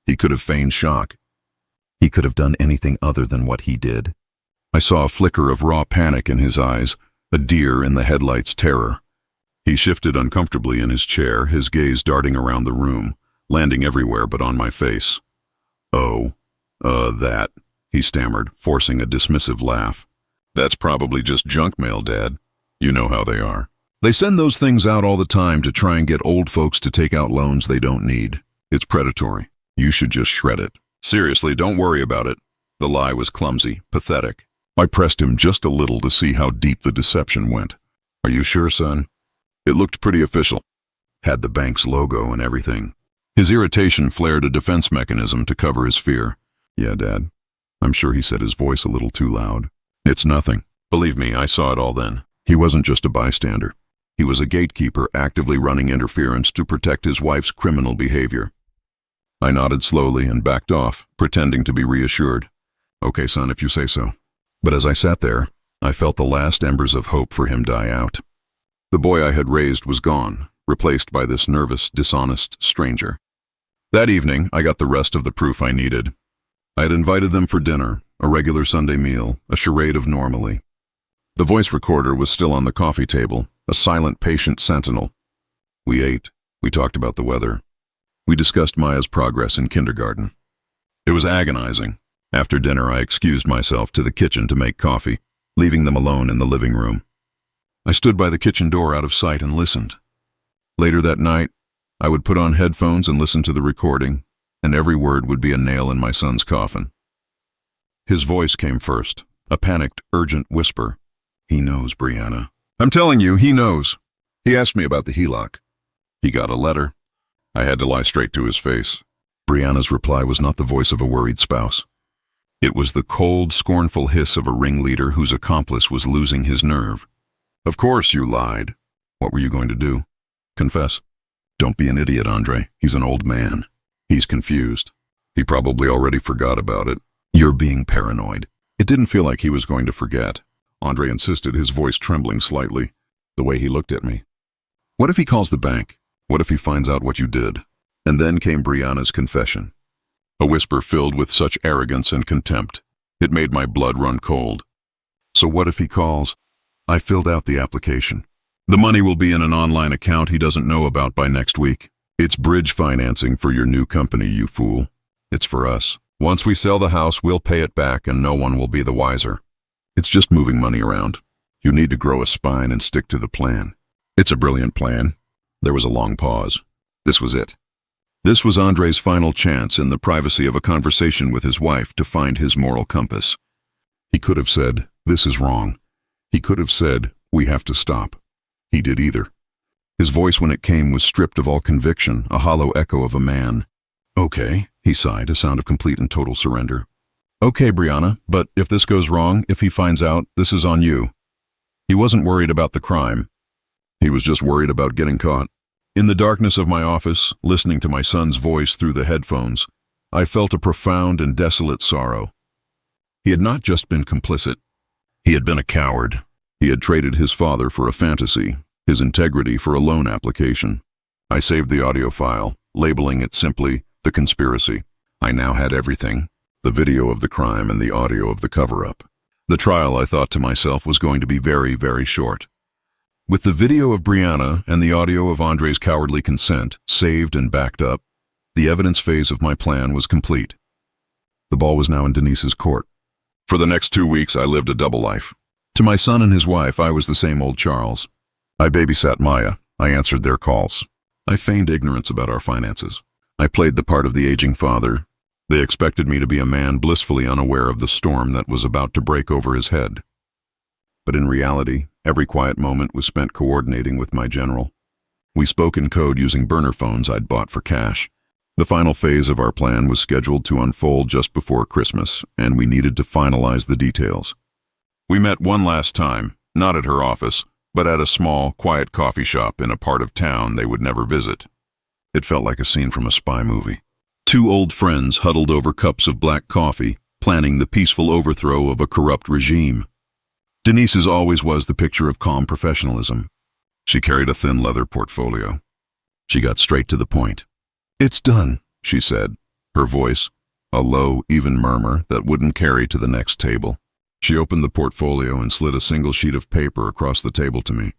He could have feigned shock. He could have done anything other than what he did. I saw a flicker of raw panic in his eyes, a deer in the headlights terror. He shifted uncomfortably in his chair, his gaze darting around the room, landing everywhere but on my face. That, he stammered, forcing a dismissive laugh. "That's probably just junk mail, Dad. You know how they are. They send those things out all the time to try and get old folks to take out loans they don't need. It's predatory. You should just shred it. Seriously, don't worry about it." The lie was clumsy, pathetic. I pressed him just a little to see how deep the deception went. "Are you sure, son? It looked pretty official. Had the bank's logo and everything." His irritation flared a defense mechanism to cover his fear. "Yeah, Dad. I'm sure," he said, his voice a little too loud. "It's nothing. Believe me, I saw it all then." He wasn't just a bystander. He was a gatekeeper actively running interference to protect his wife's criminal behavior. I nodded slowly and backed off, pretending to be reassured. "Okay, son, if you say so." But as I sat there, I felt the last embers of hope for him die out. The boy I had raised was gone, replaced by this nervous, dishonest stranger. That evening, I got the rest of the proof I needed. I had invited them for dinner, a regular Sunday meal, a charade of normally. The voice recorder was still on the coffee table, a silent, patient sentinel. We ate. We talked about the weather. We discussed Maya's progress in kindergarten. It was agonizing. After dinner, I excused myself to the kitchen to make coffee, leaving them alone in the living room. I stood by the kitchen door out of sight and listened. Later that night, I would put on headphones and listen to the recording, and every word would be a nail in my son's coffin. His voice came first, a panicked, urgent whisper. "He knows, Brianna. I'm telling you, he knows. He asked me about the HELOC. He got a letter." I had to lie straight to his face. Brianna's reply was not the voice of a worried spouse. It was the cold, scornful hiss of a ringleader whose accomplice was losing his nerve. "Of course you lied. What were you going to do? Confess?" "Don't be an idiot, Andre. He's an old man. He's confused. He probably already forgot about it. You're being paranoid." It didn't feel like he was going to forget. Andre insisted, his voice trembling slightly, the way he looked at me. "What if he calls the bank? What if he finds out what you did?" And then came Brianna's confession. A whisper filled with such arrogance and contempt. It made my blood run cold. "So what if he calls?" I filled out the application. "The money will be in an online account he doesn't know about by next week. It's bridge financing for your new company, you fool. It's for us. Once we sell the house, we'll pay it back and no one will be the wiser. It's just moving money around. You need to grow a spine and stick to the plan." "It's a brilliant plan." There was a long pause. This was it. This was Andre's final chance in the privacy of a conversation with his wife to find his moral compass. He could have said, "This is wrong." He could have said, "We have to stop." He did either. His voice when it came was stripped of all conviction, a hollow echo of a man. "Okay," he sighed, a sound of complete and total surrender. "Okay, Brianna, but if this goes wrong, if he finds out, this is on you." He wasn't worried about the crime. He was just worried about getting caught. In the darkness of my office, listening to my son's voice through the headphones, I felt a profound and desolate sorrow. He had not just been complicit. He had been a coward. He had traded his father for a fantasy, his integrity for a loan application. I saved the audio file, labeling it simply The Conspiracy. I now had everything, the video of the crime and the audio of the cover-up. The trial, I thought to myself, was going to be very, very short. With the video of Brianna and the audio of Andre's cowardly consent saved and backed up, the evidence phase of my plan was complete. The ball was now in Denise's court. For the next 2 weeks, I lived a double life. To my son and his wife, I was the same old Charles. I babysat Maya. I answered their calls. I feigned ignorance about our finances. I played the part of the aging father. They expected me to be a man blissfully unaware of the storm that was about to break over his head. But in reality, every quiet moment was spent coordinating with my general. We spoke in code using burner phones I'd bought for cash. The final phase of our plan was scheduled to unfold just before Christmas, and we needed to finalize the details. We met one last time, not at her office, but at a small, quiet coffee shop in a part of town they would never visit. It felt like a scene from a spy movie. Two old friends huddled over cups of black coffee, planning the peaceful overthrow of a corrupt regime. Denise's always was the picture of calm professionalism. She carried a thin leather portfolio. She got straight to the point. "It's done," she said, her voice a low, even murmur that wouldn't carry to the next table. She opened the portfolio and slid a single sheet of paper across the table to me.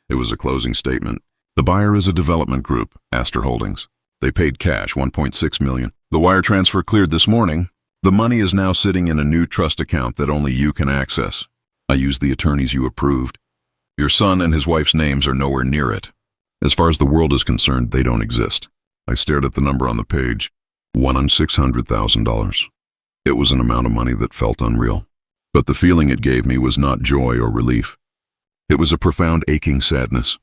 It was a closing statement. The buyer is a development group, Astor Holdings. They paid cash, $1.6 million. The wire transfer cleared this morning. The money is now sitting in a new trust account that only you can access. I used the attorneys you approved. Your son and his wife's names are nowhere near it. As far as the world is concerned, they don't exist. I stared at the number on the page. $1,600,000. It was an amount of money that felt unreal. But the feeling it gave me was not joy or relief. It was a profound aching sadness.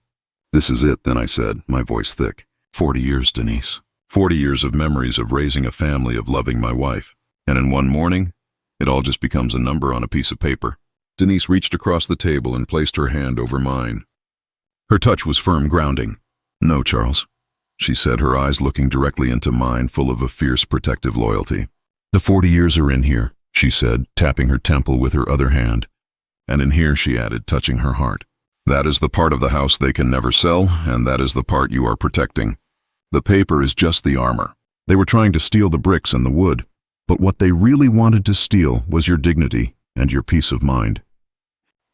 "This is it," then I said, my voice thick. 40 years, Denise. 40 years of memories of raising a family, of loving my wife. And in one morning, it all just becomes a number on a piece of paper. Denise reached across the table and placed her hand over mine. Her touch was firm, grounding. "No, Charles," she said, her eyes looking directly into mine, full of a fierce, protective loyalty. "The 40 years are in here," she said, tapping her temple with her other hand. "And in here," she added, touching her heart. "That is the part of the house they can never sell, and that is the part you are protecting. The paper is just the armor. They were trying to steal the bricks and the wood, but what they really wanted to steal was your dignity and your peace of mind.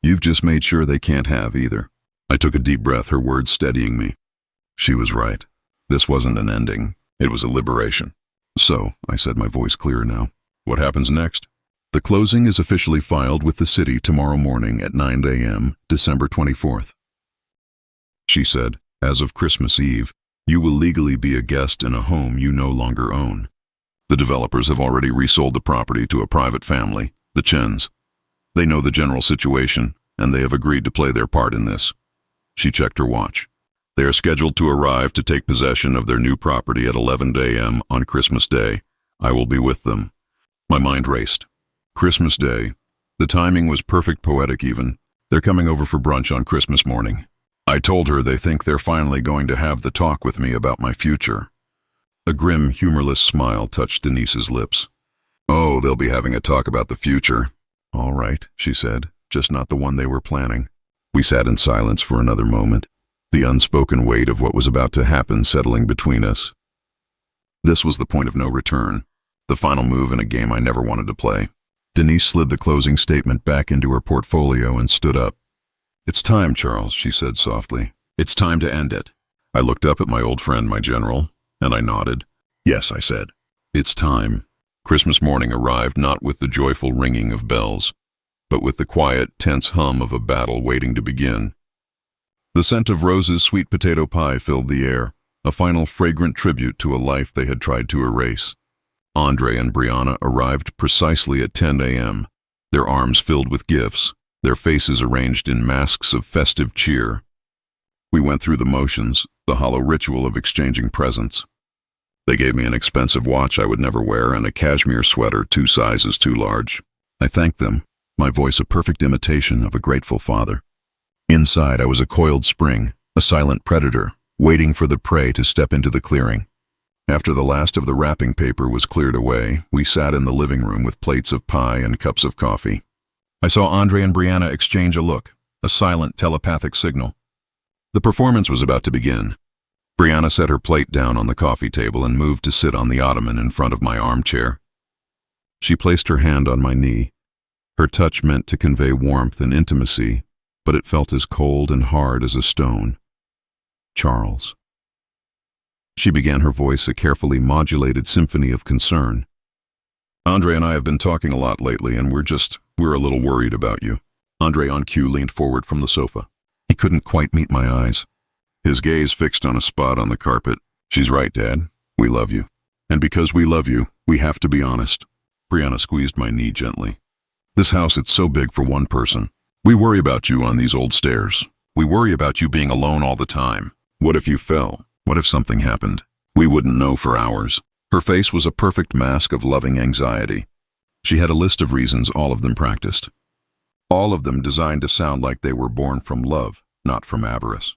You've just made sure they can't have either." I took a deep breath, her words steadying me. She was right. This wasn't an ending. It was a liberation. "So," I said, my voice clearer now, "what happens next?" "The closing is officially filed with the city tomorrow morning at 9 a.m., December 24th. She said, "As of Christmas Eve, you will legally be a guest in a home you no longer own. The developers have already resold the property to a private family, the Chens. They know the general situation, and they have agreed to play their part in this." She checked her watch. "They are scheduled to arrive to take possession of their new property at 11 a.m. on Christmas Day. I will be with them." My mind raced. Christmas Day. The timing was perfect, poetic even. They're coming over for brunch on Christmas morning. I told her they think they're finally going to have the talk with me about my future. A grim, humorless smile touched Denise's lips. "Oh, they'll be having a talk about the future." "All right," she said, "just not the one they were planning." We sat in silence for another moment, the unspoken weight of what was about to happen settling between us. This was the point of no return, the final move in a game I never wanted to play. Denise slid the closing statement back into her portfolio and stood up. "It's time, Charles," she said softly. "It's time to end it." I looked up at my old friend, my general, and I nodded. "Yes," I said. "It's time." Christmas morning arrived not with the joyful ringing of bells, but with the quiet, tense hum of a battle waiting to begin. The scent of Rose's sweet potato pie filled the air, a final fragrant tribute to a life they had tried to erase. Andre and Brianna arrived precisely at 10 a.m., their arms filled with gifts, their faces arranged in masks of festive cheer. We went through the motions, the hollow ritual of exchanging presents. They gave me an expensive watch I would never wear and a cashmere sweater 2 sizes too large. I thanked them, my voice a perfect imitation of a grateful father. Inside, I was a coiled spring, a silent predator, waiting for the prey to step into the clearing. After the last of the wrapping paper was cleared away, we sat in the living room with plates of pie and cups of coffee. I saw Andre and Brianna exchange a look, a silent telepathic signal. The performance was about to begin. Brianna set her plate down on the coffee table and moved to sit on the ottoman in front of my armchair. She placed her hand on my knee. Her touch meant to convey warmth and intimacy, but it felt as cold and hard as a stone. "Charles." She began, her voice a carefully modulated symphony of concern. "Andre and I have been talking a lot lately, and we're a little worried about you." Andre on cue leaned forward from the sofa. He couldn't quite meet my eyes. His gaze fixed on a spot on the carpet. She's right, Dad. We love you. And because we love you, we have to be honest. Brianna squeezed my knee gently. This house, it's so big for one person. We worry about you on these old stairs. We worry about you being alone all the time. What if you fell? What if something happened? We wouldn't know for hours. Her face was a perfect mask of loving anxiety. She had a list of reasons, all of them practiced. All of them designed to sound like they were born from love, not from avarice.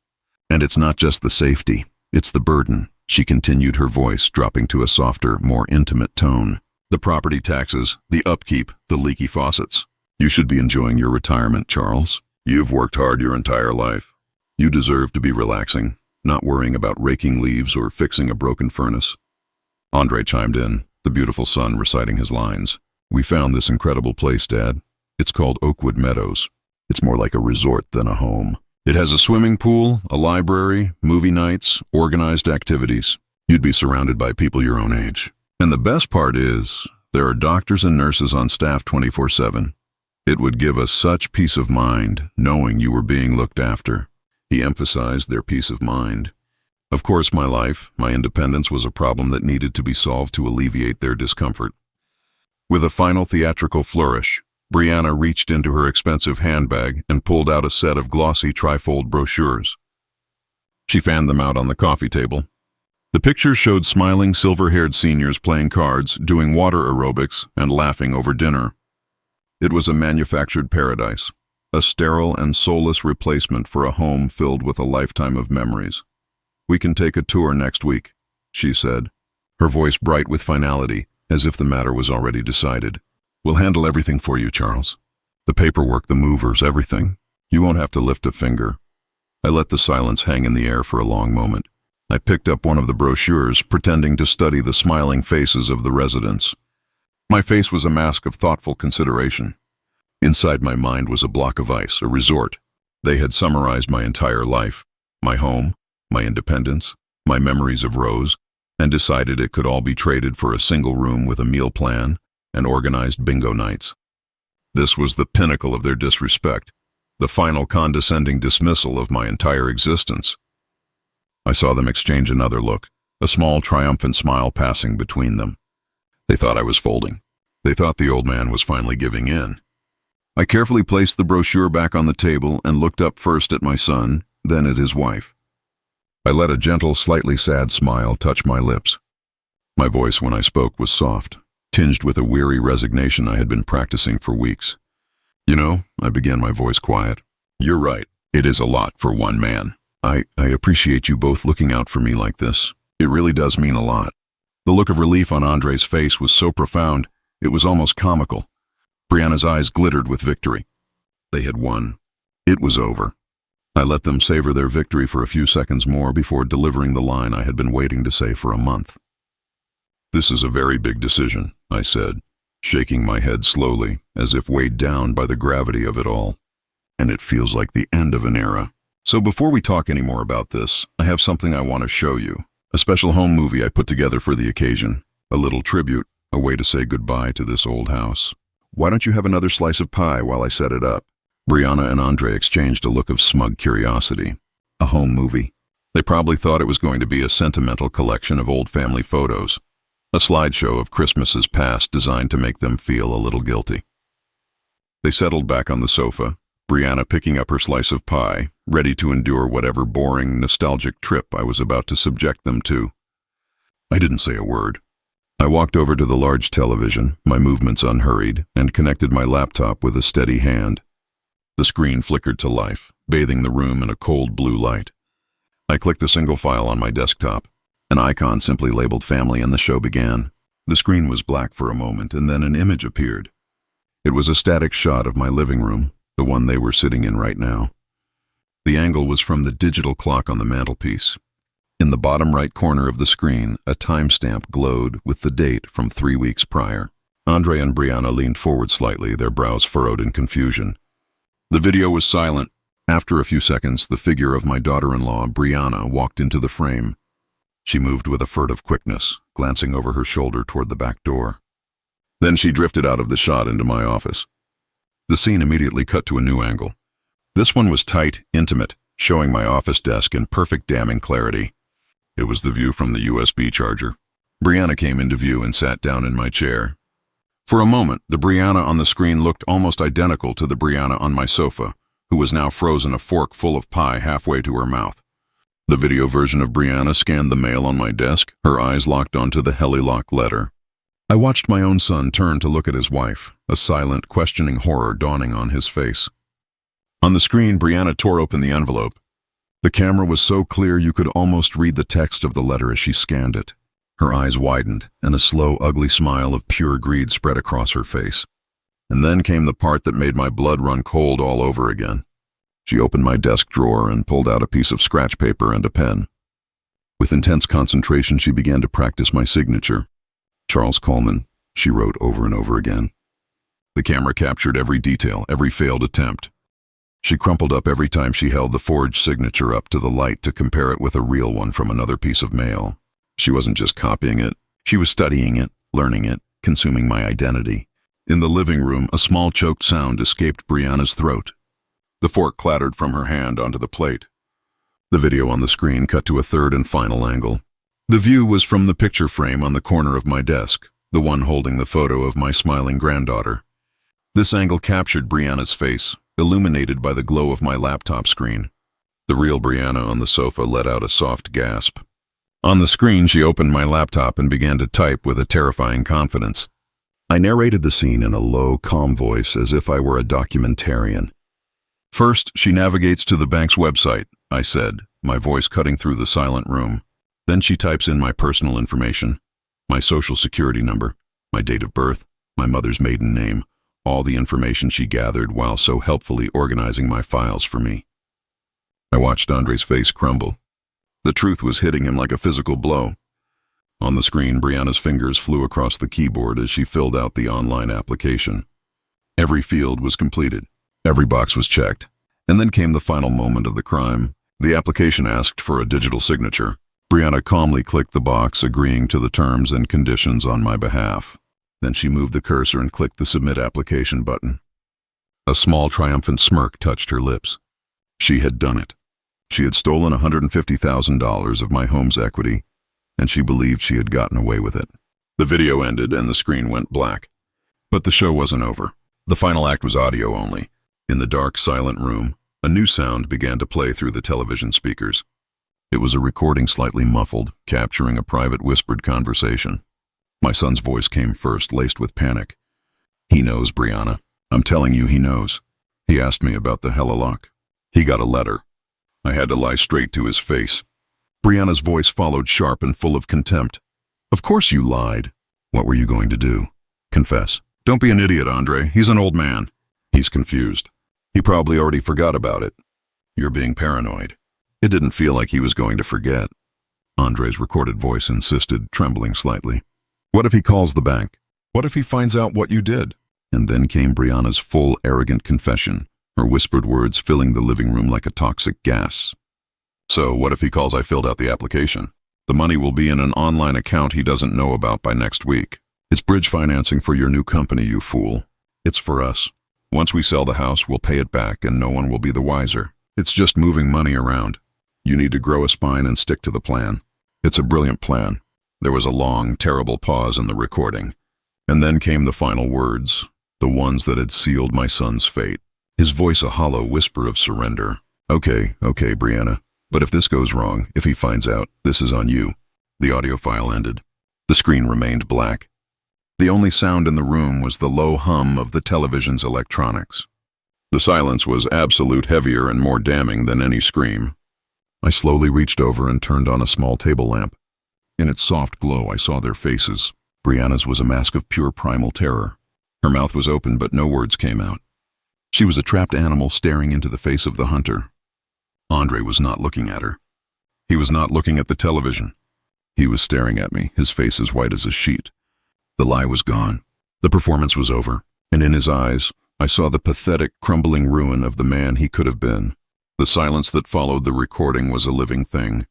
And it's not just the safety, it's the burden, she continued, her voice dropping to a softer, more intimate tone. The property taxes, the upkeep, the leaky faucets. You should be enjoying your retirement, Charles. You've worked hard your entire life. You deserve to be relaxing, not worrying about raking leaves or fixing a broken furnace. Andre chimed in, the beautiful son reciting his lines. We found this incredible place, Dad. It's called Oakwood Meadows. It's more like a resort than a home. It has a swimming pool, a library, movie nights, organized activities. You'd be surrounded by people your own age. And the best part is, there are doctors and nurses on staff 24/7. It would give us such peace of mind knowing you were being looked after. He emphasized their peace of mind. Of course, my life, my independence was a problem that needed to be solved to alleviate their discomfort. With a final theatrical flourish, Brianna reached into her expensive handbag and pulled out a set of glossy trifold brochures. She fanned them out on the coffee table. The pictures showed smiling, silver-haired seniors playing cards, doing water aerobics, and laughing over dinner. It was a manufactured paradise, a sterile and soulless replacement for a home filled with a lifetime of memories. We can take a tour next week, she said, her voice bright with finality, as if the matter was already decided. We'll handle everything for you, Charles. The paperwork, the movers, everything. You won't have to lift a finger. I let the silence hang in the air for a long moment. I picked up one of the brochures, pretending to study the smiling faces of the residents. My face was a mask of thoughtful consideration. Inside my mind was a block of ice, a resort. They had summarized my entire life, my home, my independence, my memories of Rose, and decided it could all be traded for a single room with a meal plan and organized bingo nights. This was the pinnacle of their disrespect, the final condescending dismissal of my entire existence. I saw them exchange another look, a small triumphant smile passing between them. They thought I was folding. They thought the old man was finally giving in. I carefully placed the brochure back on the table and looked up first at my son, then at his wife. I let a gentle, slightly sad smile touch my lips. My voice when I spoke was soft, tinged with a weary resignation I had been practicing for weeks. You know, I began, my voice quiet. You're right. It is a lot for one man. I appreciate you both looking out for me like this. It really does mean a lot. The look of relief on Andre's face was so profound, it was almost comical. Brianna's eyes glittered with victory. They had won. It was over. I let them savor their victory for a few seconds more before delivering the line I had been waiting to say for a month. This is a very big decision, I said, shaking my head slowly, as if weighed down by the gravity of it all. And it feels like the end of an era. So before we talk any more about this, I have something I want to show you. A special home movie I put together for the occasion. A little tribute, a way to say goodbye to this old house. Why don't you have another slice of pie while I set it up? Brianna and Andre exchanged a look of smug curiosity. A home movie. They probably thought it was going to be a sentimental collection of old family photos. A slideshow of Christmases past designed to make them feel a little guilty. They settled back on the sofa, Brianna picking up her slice of pie, ready to endure whatever boring, nostalgic trip I was about to subject them to. I didn't say a word. I walked over to the large television, my movements unhurried, and connected my laptop with a steady hand. The screen flickered to life, bathing the room in a cold blue light. I clicked a single file on my desktop. An icon simply labeled family, and the show began. The screen was black for a moment, and then an image appeared. It was a static shot of my living room, the one they were sitting in right now. The angle was from the digital clock on the mantelpiece. In the bottom right corner of the screen, a timestamp glowed with the date from 3 weeks prior. Andre and Brianna leaned forward slightly, their brows furrowed in confusion. The video was silent. After a few seconds, the figure of my daughter-in-law, Brianna, walked into the frame. She moved with a furtive quickness, glancing over her shoulder toward the back door. Then she drifted out of the shot into my office. The scene immediately cut to a new angle. This one was tight, intimate, showing my office desk in perfect damning clarity. It was the view from the USB charger. Brianna came into view and sat down in my chair. For a moment, the Brianna on the screen looked almost identical to the Brianna on my sofa, who was now frozen a fork full of pie halfway to her mouth. The video version of Brianna scanned the mail on my desk, her eyes locked onto the Helilock letter. I watched my own son turn to look at his wife, a silent, questioning horror dawning on his face. On the screen, Brianna tore open the envelope. The camera was so clear you could almost read the text of the letter as she scanned it. Her eyes widened, and a slow, ugly smile of pure greed spread across her face. And then came the part that made my blood run cold all over again. She opened my desk drawer and pulled out a piece of scratch paper and a pen. With intense concentration, she began to practice my signature. Charles Coleman, she wrote over and over again. The camera captured every detail, every failed attempt. She crumpled up every time she held the forged signature up to the light to compare it with a real one from another piece of mail. She wasn't just copying it. She was studying it, learning it, consuming my identity. In the living room, a small choked sound escaped Brianna's throat. The fork clattered from her hand onto the plate. The video on the screen cut to a third and final angle. The view was from the picture frame on the corner of my desk, the one holding the photo of my smiling granddaughter. This angle captured Brianna's face, illuminated by the glow of my laptop screen. The real Brianna on the sofa let out a soft gasp. On the screen, she opened my laptop and began to type with a terrifying confidence. I narrated the scene in a low, calm voice as if I were a documentarian. First, she navigates to the bank's website, I said, my voice cutting through the silent room. Then she types in my personal information, my social security number, my date of birth, my mother's maiden name, all the information she gathered while so helpfully organizing my files for me. I watched Andre's face crumble. The truth was hitting him like a physical blow. On the screen, Brianna's fingers flew across the keyboard as she filled out the online application. Every field was completed. Every box was checked. And then came the final moment of the crime. The application asked for a digital signature. Brianna calmly clicked the box, agreeing to the terms and conditions on my behalf. Then she moved the cursor and clicked the Submit Application button. A small, triumphant smirk touched her lips. She had done it. She had stolen $150,000 of my home's equity, and she believed she had gotten away with it. The video ended and the screen went black. But the show wasn't over. The final act was audio only. In the dark, silent room, a new sound began to play through the television speakers. It was a recording slightly muffled, capturing a private whispered conversation. My son's voice came first, laced with panic. He knows, Brianna. I'm telling you, he knows. He asked me about the Helilock. He got a letter. I had to lie straight to his face. Brianna's voice followed, sharp and full of contempt. Of course you lied. What were you going to do? Confess. Don't be an idiot, Andre. He's an old man. He's confused. He probably already forgot about it. You're being paranoid. It didn't feel like he was going to forget. Andre's recorded voice insisted, trembling slightly. What if he calls the bank? What if he finds out what you did? And then came Brianna's full, arrogant confession, her whispered words filling the living room like a toxic gas. So what if he calls I filled out the application? The money will be in an online account he doesn't know about by next week. It's bridge financing for your new company, you fool. It's for us. Once we sell the house, we'll pay it back and no one will be the wiser. It's just moving money around. You need to grow a spine and stick to the plan. It's a brilliant plan. There was a long, terrible pause in the recording. And then came the final words, the ones that had sealed my son's fate. His voice a hollow whisper of surrender. Okay, Brianna. But if this goes wrong, if he finds out, this is on you. The audio file ended. The screen remained black. The only sound in the room was the low hum of the television's electronics. The silence was absolute, heavier and more damning than any scream. I slowly reached over and turned on a small table lamp. In its soft glow, I saw their faces. Brianna's was a mask of pure primal terror. Her mouth was open, but no words came out. She was a trapped animal staring into the face of the hunter. Andre was not looking at her. He was not looking at the television. He was staring at me, his face as white as a sheet. The lie was gone. The performance was over, and in his eyes, I saw the pathetic, crumbling ruin of the man he could have been. The silence that followed the recording was a living thing.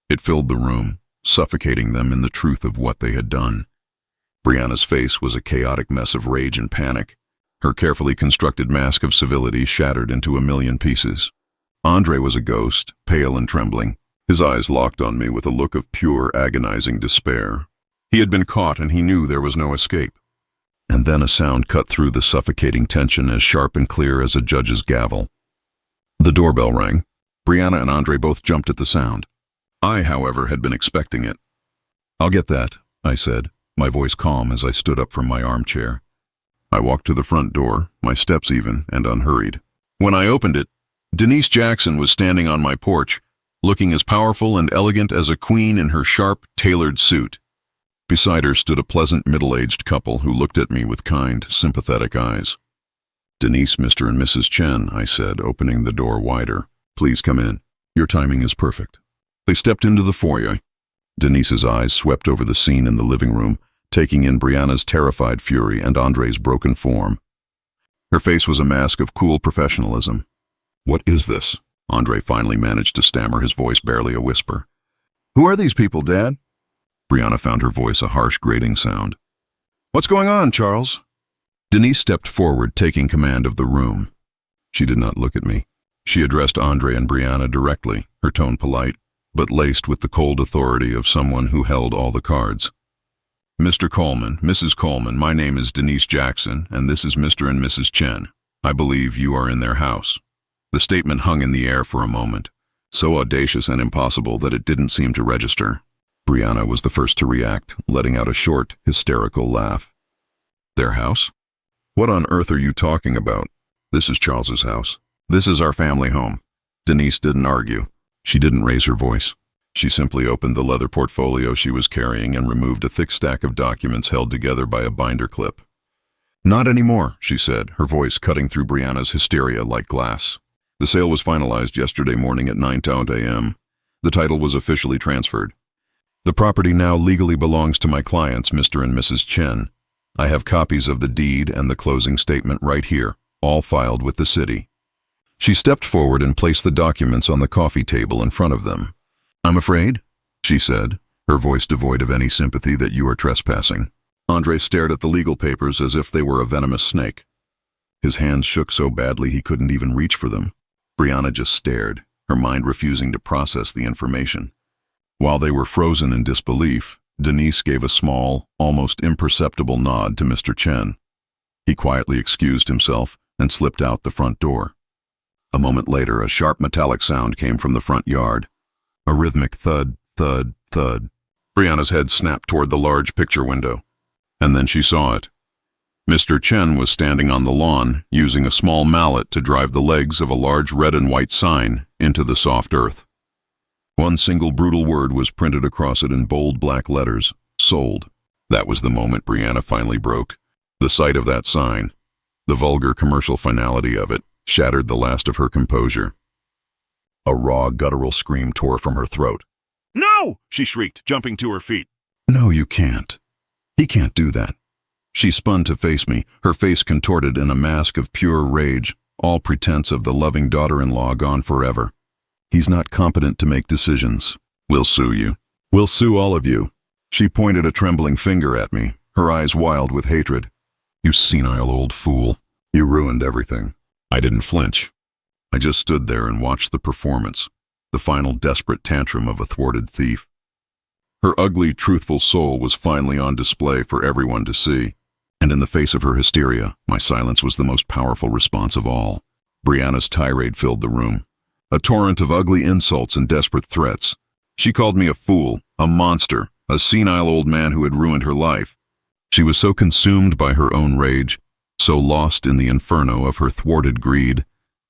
It filled the room, suffocating them in the truth of what they had done. Brianna's face was a chaotic mess of rage and panic. her carefully constructed mask of civility shattered into a million pieces. Andre was a ghost, pale and trembling, his eyes locked on me with a look of pure, agonizing despair. He had been caught and he knew there was no escape. And then a sound cut through the suffocating tension as sharp and clear as a judge's gavel. The doorbell rang. Brianna and Andre both jumped at the sound. I, however, had been expecting it. "I'll get that," I said, my voice calm as I stood up from my armchair. I walked to the front door, my steps even and unhurried. When I opened it, Denise Jackson was standing on my porch, looking as powerful and elegant as a queen in her sharp, tailored suit. Beside her stood a pleasant middle-aged couple who looked at me with kind, sympathetic eyes. "Denise, Mr. and Mrs. Chen," I said, opening the door wider. "Please come in. Your timing is perfect." They stepped into the foyer. Denise's eyes swept over the scene in the living room, taking in Brianna's terrified fury and Andre's broken form. Her face was a mask of cool professionalism. "What is this?" Andre finally managed to stammer, his voice barely a whisper. "Who are these people, Dad?" Brianna found her voice a harsh, grating sound. "What's going on, Charles?" Denise stepped forward, taking command of the room. She did not look at me. She addressed Andre and Brianna directly, her tone polite, but laced with the cold authority of someone who held all the cards. "Mr. Coleman, Mrs. Coleman, my name is Denise Jackson, and this is Mr. and Mrs. Chen. I believe you are in their house." The statement hung in the air for a moment, so audacious and impossible that it didn't seem to register. Brianna was the first to react, letting out a short, hysterical laugh. "Their house? What on earth are you talking about? This is Charles's house. This is our family home." Denise didn't argue. She didn't raise her voice. She simply opened the leather portfolio she was carrying and removed a thick stack of documents held together by a binder clip. "Not anymore," she said, her voice cutting through Brianna's hysteria like glass. "The sale was finalized yesterday morning at 9:00 a.m. The title was officially transferred. The property now legally belongs to my clients, Mr. and Mrs. Chen. I have copies of the deed and the closing statement right here, all filed with the city." She stepped forward and placed the documents on the coffee table in front of them. "I'm afraid," she said, her voice devoid of any sympathy, "that you are trespassing." Andre stared at the legal papers as if they were a venomous snake. His hands shook so badly he couldn't even reach for them. Brianna just stared, her mind refusing to process the information. While they were frozen in disbelief, Denise gave a small, almost imperceptible nod to Mr. Chen. He quietly excused himself and slipped out the front door. A moment later, a sharp metallic sound came from the front yard. A rhythmic thud, thud, thud. Brianna's head snapped toward the large picture window. And then she saw it. Mr. Chen was standing on the lawn, using a small mallet to drive the legs of a large red and white sign into the soft earth. One single brutal word was printed across it in bold black letters: "Sold." That was the moment Brianna finally broke. The sight of that sign, the vulgar commercial finality of it, shattered the last of her composure. A raw, guttural scream tore from her throat. "No!" she shrieked, jumping to her feet. "No, you can't. He can't do that." She spun to face me, her face contorted in a mask of pure rage, all pretense of the loving daughter-in-law gone forever. "He's not competent to make decisions. We'll sue you. We'll sue all of you." She pointed a trembling finger at me, her eyes wild with hatred. "You senile old fool. You ruined everything." I didn't flinch. I just stood there and watched the performance, the final desperate tantrum of a thwarted thief. Her ugly, truthful soul was finally on display for everyone to see, and in the face of her hysteria, my silence was the most powerful response of all. Brianna's tirade filled the room, a torrent of ugly insults and desperate threats. She called me a fool, a monster, a senile old man who had ruined her life. She was so consumed by her own rage, so lost in the inferno of her thwarted greed,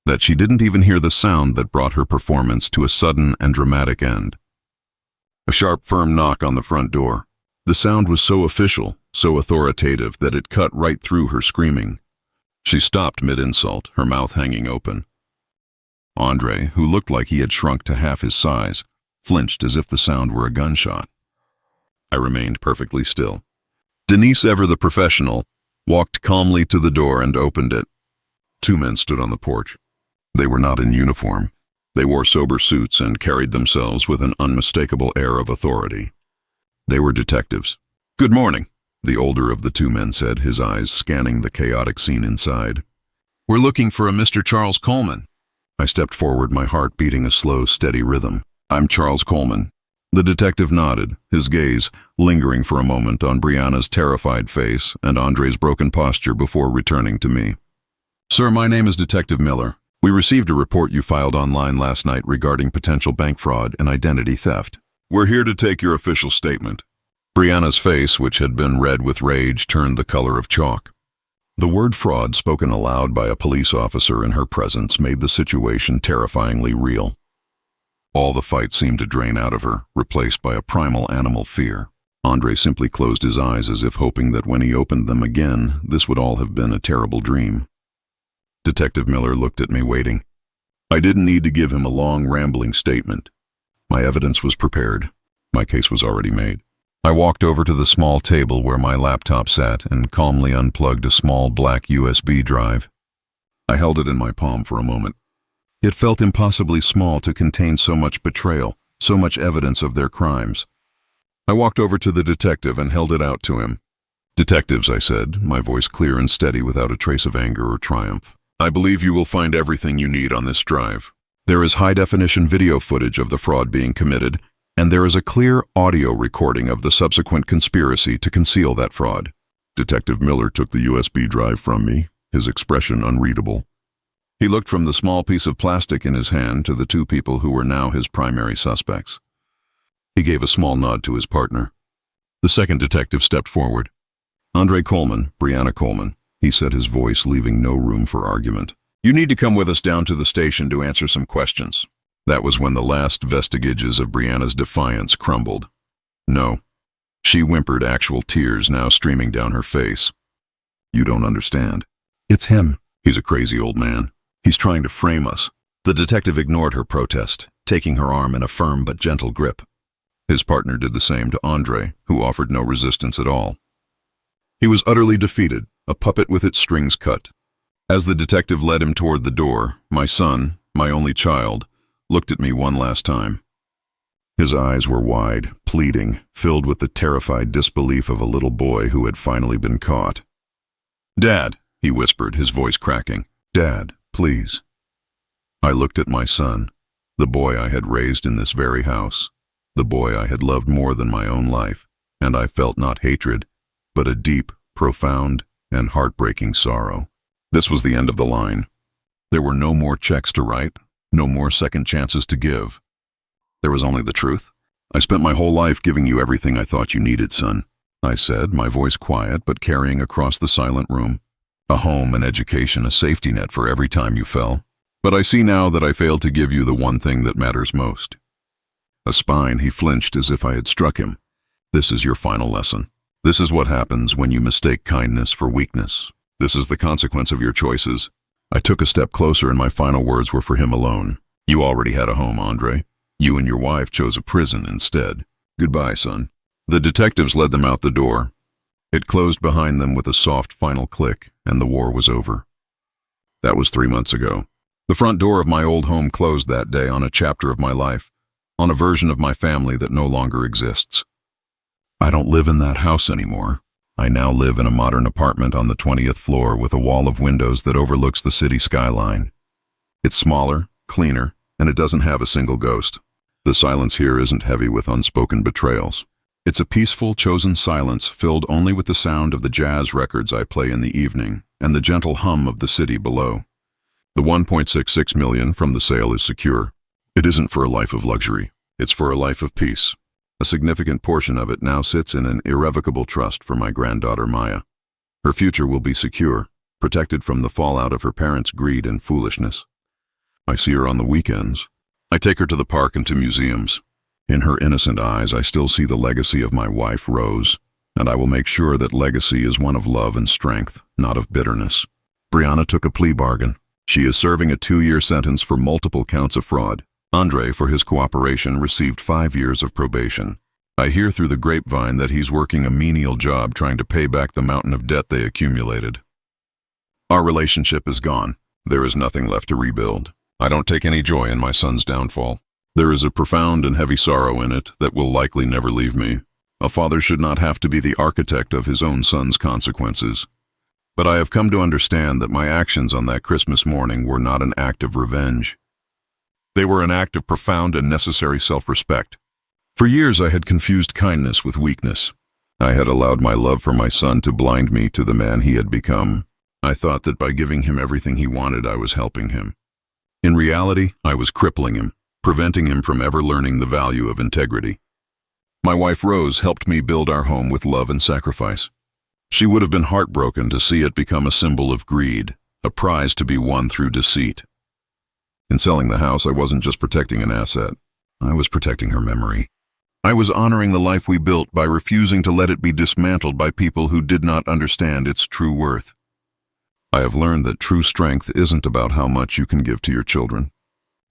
that she didn't even hear the sound that brought her performance to a sudden and dramatic end. A sharp, firm knock on the front door. The sound was so official, so authoritative, that it cut right through her screaming. She stopped mid-insult, her mouth hanging open. Andre, who looked like he had shrunk to half his size, flinched as if the sound were a gunshot. I remained perfectly still. Denise, ever the professional, walked calmly to the door and opened it. Two men stood on the porch. They were not in uniform. They wore sober suits and carried themselves with an unmistakable air of authority. They were detectives. "Good morning," the older of the two men said, his eyes scanning the chaotic scene inside. "We're looking for a Mr. Charles Coleman." I stepped forward, my heart beating a slow, steady rhythm. "I'm Charles Coleman." The detective nodded, his gaze lingering for a moment on Brianna's terrified face and Andre's broken posture before returning to me. "Sir, my name is Detective Miller. We received a report you filed online last night regarding potential bank fraud and identity theft. We're here to take your official statement." Brianna's face, which had been red with rage, turned the color of chalk. The word fraud spoken aloud by a police officer in her presence made the situation terrifyingly real. All the fight seemed to drain out of her, replaced by a primal animal fear. Andre simply closed his eyes as if hoping that when he opened them again, this would all have been a terrible dream. Detective Miller looked at me, waiting. I didn't need to give him a long, rambling statement. My evidence was prepared. My case was already made. I walked over to the small table where my laptop sat and calmly unplugged a small black USB drive. I held it in my palm for a moment. It felt impossibly small to contain so much betrayal, so much evidence of their crimes. I walked over to the detective and held it out to him. "Detectives," I said, my voice clear and steady without a trace of anger or triumph. "I believe you will find everything you need on this drive. There is high-definition video footage of the fraud being committed, and there is a clear audio recording of the subsequent conspiracy to conceal that fraud." Detective Miller took the USB drive from me, his expression unreadable. He looked from the small piece of plastic in his hand to the two people who were now his primary suspects. He gave a small nod to his partner. The second detective stepped forward. "Andre Coleman, Brianna Coleman," he said, his voice leaving no room for argument. "You need to come with us down to the station to answer some questions." That was when the last vestiges of Brianna's defiance crumbled. "No." She whimpered, actual tears now streaming down her face. "You don't understand. It's him. He's a crazy old man. He's trying to frame us." The detective ignored her protest, taking her arm in a firm but gentle grip. His partner did the same to Andre, who offered no resistance at all. He was utterly defeated, a puppet with its strings cut. As the detective led him toward the door, my son, my only child, looked at me one last time. His eyes were wide, pleading, filled with the terrified disbelief of a little boy who had finally been caught. "Dad," he whispered, his voice cracking. "Dad, please." I looked at my son, the boy I had raised in this very house, the boy I had loved more than my own life, and I felt not hatred, but a deep, profound, and heartbreaking sorrow. This was the end of the line. There were no more checks to write, no more second chances to give. There was only the truth. "I spent my whole life giving you everything I thought you needed, son," I said, my voice quiet but carrying across the silent room. "A home, an education, a safety net for every time you fell. But I see now that I failed to give you the one thing that matters most." A spine, he flinched as if I had struck him. "This is your final lesson. This is what happens when you mistake kindness for weakness. This is the consequence of your choices." I took a step closer and my final words were for him alone. "You already had a home, Andre. You and your wife chose a prison instead. Goodbye, son." The detectives led them out the door. It closed behind them with a soft final click, and the war was over. That was 3 months ago. The front door of my old home closed that day on a chapter of my life, on a version of my family that no longer exists. I don't live in that house anymore. I now live in a modern apartment on the 20th floor with a wall of windows that overlooks the city skyline. It's smaller, cleaner, and it doesn't have a single ghost. The silence here isn't heavy with unspoken betrayals. It's a peaceful, chosen silence filled only with the sound of the jazz records I play in the evening and the gentle hum of the city below. The $1.66 million from the sale is secure. It isn't for a life of luxury. It's for a life of peace. A significant portion of it now sits in an irrevocable trust for my granddaughter Maya. Her future will be secure, protected from the fallout of her parents' greed and foolishness. I see her on the weekends. I take her to the park and to museums. In her innocent eyes, I still see the legacy of my wife, Rose, and I will make sure that legacy is one of love and strength, not of bitterness. Brianna took a plea bargain. She is serving a 2-year sentence for multiple counts of fraud. Andre, for his cooperation, received 5 years of probation. I hear through the grapevine that he's working a menial job trying to pay back the mountain of debt they accumulated. Our relationship is gone. There is nothing left to rebuild. I don't take any joy in my son's downfall. There is a profound and heavy sorrow in it that will likely never leave me. A father should not have to be the architect of his own son's consequences. But I have come to understand that my actions on that Christmas morning were not an act of revenge. They were an act of profound and necessary self-respect. For years I had confused kindness with weakness. I had allowed my love for my son to blind me to the man he had become. I thought that by giving him everything he wanted, I was helping him. In reality, I was crippling him, preventing him from ever learning the value of integrity. My wife Rose helped me build our home with love and sacrifice. She would have been heartbroken to see it become a symbol of greed, a prize to be won through deceit. In selling the house, I wasn't just protecting an asset. I was protecting her memory. I was honoring the life we built by refusing to let it be dismantled by people who did not understand its true worth. I have learned that true strength isn't about how much you can give to your children.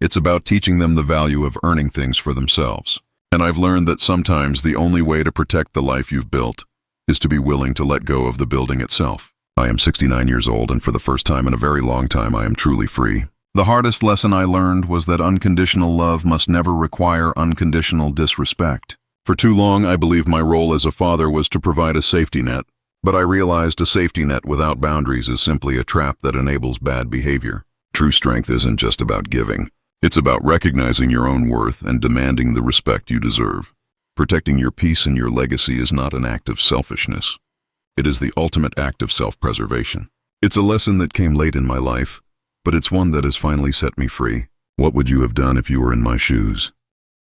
It's about teaching them the value of earning things for themselves. And I've learned that sometimes the only way to protect the life you've built is to be willing to let go of the building itself. I am 69 years old, and for the first time in a very long time, I am truly free. The hardest lesson I learned was that unconditional love must never require unconditional disrespect. For too long, I believed my role as a father was to provide a safety net, but I realized a safety net without boundaries is simply a trap that enables bad behavior. True strength isn't just about giving. It's about recognizing your own worth and demanding the respect you deserve. Protecting your peace and your legacy is not an act of selfishness. It is the ultimate act of self-preservation. It's a lesson that came late in my life, but it's one that has finally set me free. What would you have done if you were in my shoes?